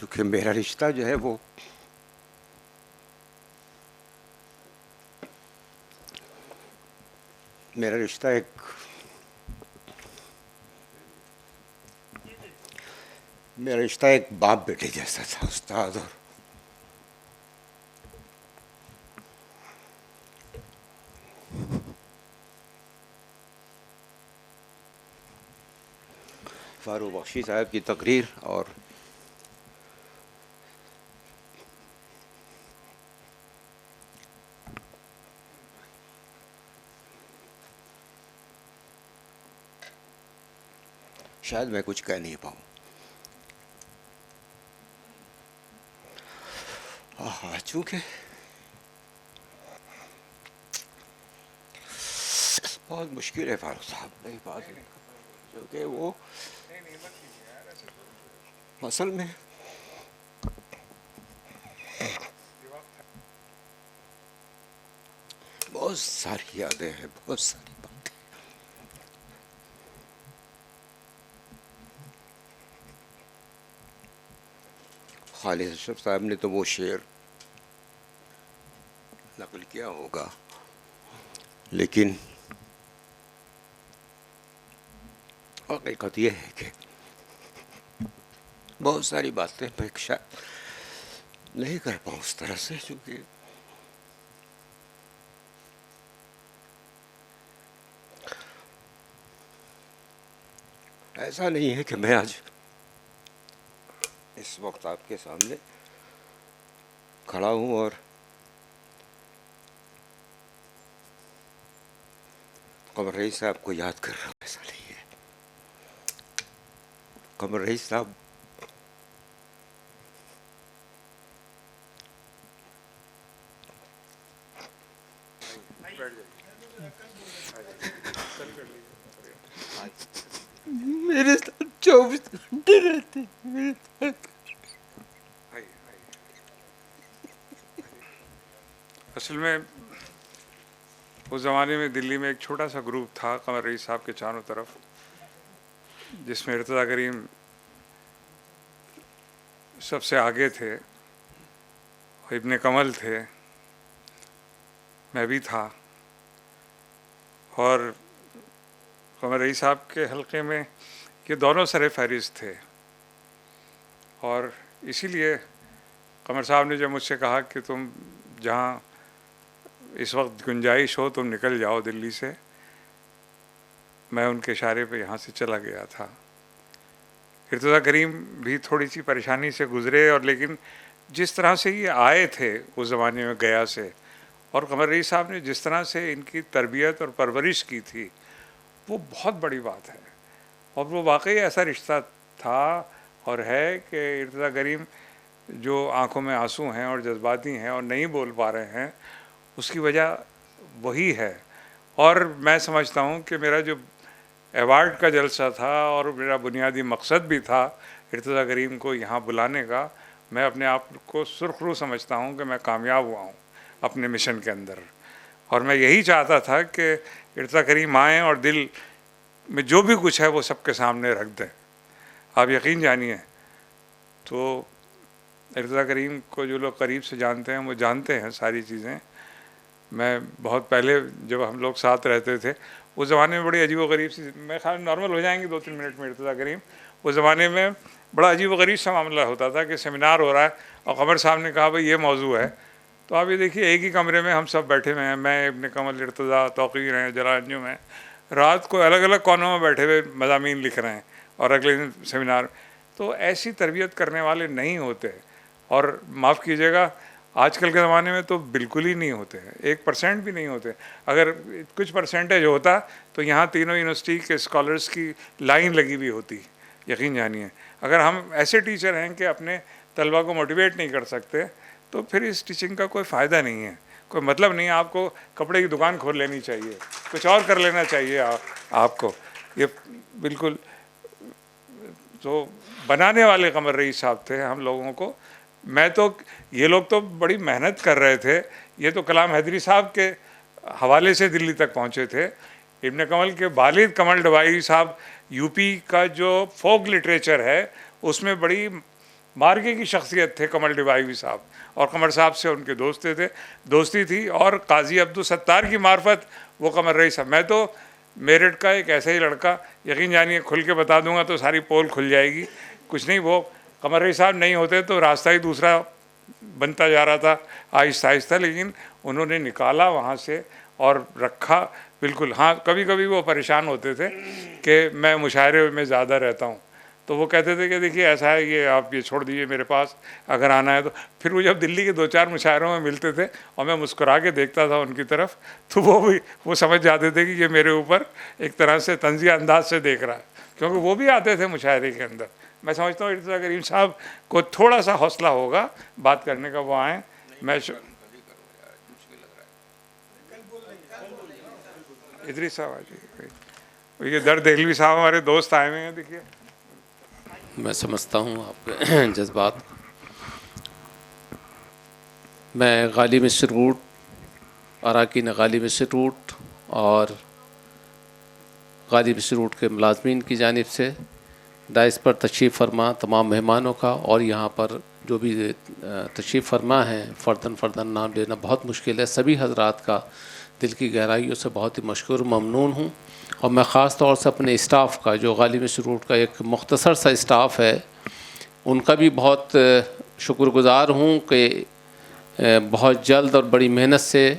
چونکہ میرا رشتہ جو ہے وہ میرا رشتہ ایک باپ بیٹے جیسا تھا استاد. اور فاروق بخشی صاحب کی تقریر اور شاید میں کچھ کہہ نہیں پاؤں. چونکہ بہت مشکل ہے فاروق صاحب نہیں بات، کیونکہ وہ اصل میں بہت ساری یادیں ہیں، بہت ساری باتیں. خالد اشرف صاحب نے تو وہ شعر نقل کیا ہوگا، لیکن حقیقت یہ ہے کہ بہت ساری باتیں میں شاید نہیں کر پاؤں اس طرح سے، چونکہ ایسا نہیں ہے کہ میں آج اس وقت آپ کے سامنے کھڑا ہوں اور قمر رئیس صاحب کو یاد کر رہا ہوں. ایسا نہیں ہے. قمر رئیس صاحب میرے ساتھ 24 گھنٹے رہتے. اصل میں اس زمانے میں دلی میں ایک چھوٹا سا گروپ تھا قمر رئیس صاحب کے چاروں طرف، جس میں ارتضیٰ کریم سب سے آگے تھے، ابن کمل تھے، میں بھی تھا، اور قمر رئیس صاحب کے حلقے میں یہ دونوں سر فہرست تھے. اور اسی لیے قمر صاحب نے جب مجھ سے کہا کہ تم جہاں اس وقت گنجائش ہو تم نکل جاؤ دلی سے، میں ان کے اشارے پہ یہاں سے چلا گیا تھا. ارتضیٰ کریم بھی تھوڑی سی پریشانی سے گزرے، اور لیکن جس طرح سے یہ آئے تھے اس زمانے میں گیا سے، اور قمر رئیس صاحب نے جس طرح سے ان کی تربیت اور پرورش کی تھی، وہ بہت بڑی بات ہے. اور وہ واقعی ایسا رشتہ تھا اور ہے کہ ارتضیٰ کریم جو آنکھوں میں آنسو ہیں اور جذباتی ہیں اور نہیں بول پا رہے ہیں، اس کی وجہ وہی ہے. اور میں سمجھتا ہوں کہ میرا جو ایوارڈ کا جلسہ تھا اور میرا بنیادی مقصد بھی تھا ارتضیٰ کریم کو یہاں بلانے کا، میں اپنے آپ کو سرخرو سمجھتا ہوں کہ میں کامیاب ہوا ہوں اپنے مشن کے اندر. اور میں یہی چاہتا تھا کہ ارتضیٰ کریم آئیں اور دل میں جو بھی کچھ ہے وہ سب کے سامنے رکھ دیں. آپ یقین جانیے، تو ارتضیٰ کریم کو جو لوگ قریب سے جانتے ہیں وہ جانتے ہیں ساری چیزیں. میں بہت پہلے جب ہم لوگ ساتھ رہتے تھے، اس زمانے میں بڑی عجیب و غریب سی، میں خیال نارمل ہو جائیں گے 2-3 منٹ میں ارتضیٰ کریم. اس زمانے میں بڑا عجیب و غریب سا معاملہ ہوتا تھا کہ سیمینار ہو رہا ہے اور قمر صاحب نے کہا بھائی یہ موضوع ہے، تو آپ یہ دیکھیے ایک ہی کمرے میں ہم سب بیٹھے ہوئے ہیں، میں، ابن کمل، ارتضیٰ، توقیر ہیں، جلال انجم ہیں، رات کو الگ الگ کونوں میں بیٹھے ہوئے مضامین لکھ رہے ہیں اور اگلے دن سیمینار. تو ایسی تربیت کرنے والے نہیں ہوتے، اور معاف کیجیے گا آج کل کے زمانے میں تو بالکل ہی نہیں ہوتے ہیں، 1% بھی نہیں ہوتے. اگر کچھ پرسنٹیج ہوتا تو یہاں تینوں یونیورسٹی کے اسکالرس کی لائن لگی ہوئی ہوتی، یقین جانیے. اگر ہم ایسے ٹیچر ہیں کہ اپنے طلبہ کو موٹیویٹ نہیں کر سکتے تو پھر اس ٹیچنگ کا کوئی فائدہ نہیں ہے، کوئی مطلب نہیں ہے. آپ کو کپڑے کی دکان کھول لینی چاہیے، کچھ اور کر لینا چاہیے آپ کو. یہ بالکل تو بنانے والے قمر رئیس صاحب تھے ہم لوگوں کو. میں تو یہ لوگ تو بڑی محنت کر رہے تھے، یہ تو کلام حیدری صاحب کے حوالے سے دلی تک پہنچے تھے. ابن کمل کے والد کمل ڈبائی صاحب، یو پی کا جو فوک لٹریچر ہے اس میں بڑی مارکے کی شخصیت تھے کمل ڈبائی صاحب، اور قمر صاحب سے ان کے دوستی تھی، اور قاضی عبدالستار کی معرفت وہ قمر رئیس صاحب. میں تو میرٹھ کا ایک ایسا ہی لڑکا، یقین جانیے کھل کے بتا دوں گا تو ساری پول کھل جائے گی، کچھ نہیں، وہ قمر رئیس صاحب نہیں ہوتے تو راستہ ہی دوسرا بنتا جا رہا تھا آہستہ آہستہ، لیکن انہوں نے نکالا وہاں سے اور رکھا بالکل. ہاں کبھی کبھی وہ پریشان ہوتے تھے کہ میں مشاعرے میں زیادہ رہتا ہوں، تو وہ کہتے تھے کہ دیکھیے ایسا ہے، یہ آپ یہ چھوڑ دیجیے میرے پاس اگر آنا ہے تو. پھر وہ جب دلی کے 2-4 مشاعروں میں ملتے تھے اور میں مسکرا کے دیکھتا تھا ان کی طرف، تو وہ سمجھ جاتے تھے کہ یہ میرے اوپر ایک طرح سے طنزیہ انداز سے دیکھ رہا ہے، کیونکہ وہ بھی آتے تھے مشاعرے کے اندر. میں سمجھتا ہوں ارتضیٰ کریم صاحب کو تھوڑا سا حوصلہ ہوگا بات کرنے کا، وہ آئیں. میں ادریس صاحب آ جائیے، یہ درد دہلوی صاحب ہمارے دوست آئے ہوئے ہیں، دیکھیے. میں سمجھتا ہوں آپ کے جذبات. میں غالب انسٹیٹیوٹ، اراکین غالب انسٹیٹیوٹ اور غالب انسٹیٹیوٹ کے ملازمین کی جانب سے دائس پر تشریف فرما تمام مہمانوں کا، اور یہاں پر جو بھی تشریف فرما ہیں فرداً نام لینا بہت مشکل ہے، سبھی حضرات کا دل کی گہرائیوں سے بہت ہی مشکور ممنون ہوں. اور میں خاص طور سے اپنے اسٹاف کا، جو غالب انسٹیٹیوٹ کا ایک مختصر سا اسٹاف ہے، ان کا بھی بہت شکر گزار ہوں کہ بہت جلد اور بڑی محنت سے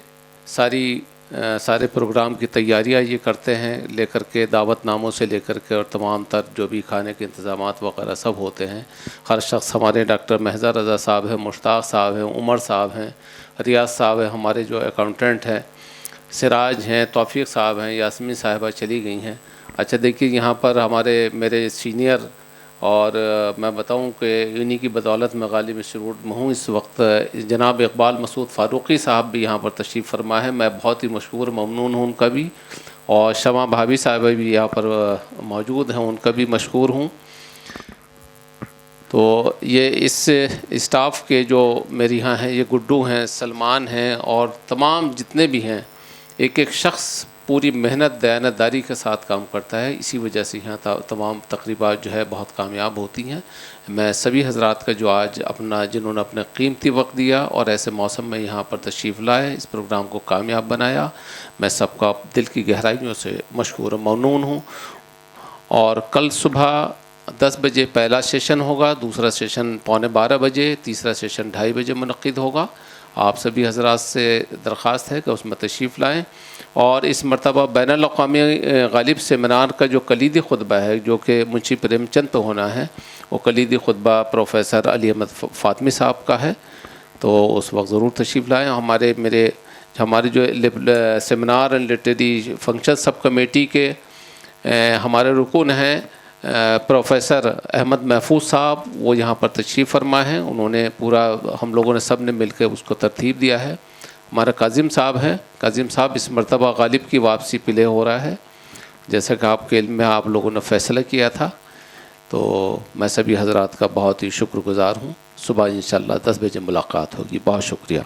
سارے پروگرام کی تیاریاں یہ کرتے ہیں، لے کر کے دعوت ناموں سے لے کر کے، اور تمام تر جو بھی کھانے کے انتظامات وغیرہ سب ہوتے ہیں. ہر شخص، ہمارے ڈاکٹر مہزا رضا صاحب ہیں، مشتاق صاحب ہیں، عمر صاحب ہیں، ریاض صاحب ہیں، ہمارے جو اکاؤنٹنٹ ہیں، سراج ہیں، توفیق صاحب ہیں، یاسمین صاحبہ چلی گئی ہیں. اچھا دیکھیے یہاں پر میرے سینئر، اور میں بتاؤں کہ انہی کی بدولت میں غالب انسٹیٹیوٹ میں ہوں اس وقت، جناب اقبال مسعود فاروقی صاحب بھی یہاں پر تشریف فرما ہے. میں بہت ہی مشکور ممنون ہوں ان کا بھی، اور شمع بھابھی صاحبہ بھی یہاں پر موجود ہیں، ان کا بھی مشکور ہوں. تو یہ اس اسٹاف کے جو میرے یہاں ہیں، یہ گڈو ہیں، سلمان ہیں، اور تمام جتنے بھی ہیں، ایک شخص پوری محنت دیانتداری کے ساتھ کام کرتا ہے. اسی وجہ سے یہاں تمام تقریبات جو ہے بہت کامیاب ہوتی ہیں. میں سبھی حضرات کا جو آج جنہوں نے اپنا قیمتی وقت دیا اور ایسے موسم میں یہاں پر تشریف لائے، اس پروگرام کو کامیاب بنایا، میں سب کا دل کی گہرائیوں سے مشکور و ممنون ہوں. اور کل صبح 10 بجے پہلا سیشن ہوگا، دوسرا سیشن 11:15 بجے، تیسرا سیشن 2:30 بجے منعقد ہوگا. آپ سبھی حضرات سے درخواست ہے کہ اس میں تشریف لائیں. اور اس مرتبہ بین الاقوامی غالب سیمینار کا جو کلیدی خطبہ ہے، جو کہ منشی پریم چند پہ ہونا ہے، وہ کلیدی خطبہ پروفیسر علی احمد فاطمی صاحب کا ہے. تو اس وقت ضرور تشریف لائیں. ہمارے جو seminar and literary function sub committee کے ہمارے رکن ہیں پروفیسر احمد محفوظ صاحب، وہ یہاں پر تشریف فرما ہیں. انہوں نے ہم لوگوں نے سب نے مل کے اس کو ترتیب دیا ہے. ہمارا کاظم صاحب ہیں، کاظم صاحب اس مرتبہ غالب کی واپسی پلے ہو رہا ہے، جیسا کہ آپ کے علم میں آپ لوگوں نے فیصلہ کیا تھا. تو میں سبھی حضرات کا بہت ہی شکر گزار ہوں. صبح انشاءاللہ 10 بجے ملاقات ہوگی. بہت شکریہ.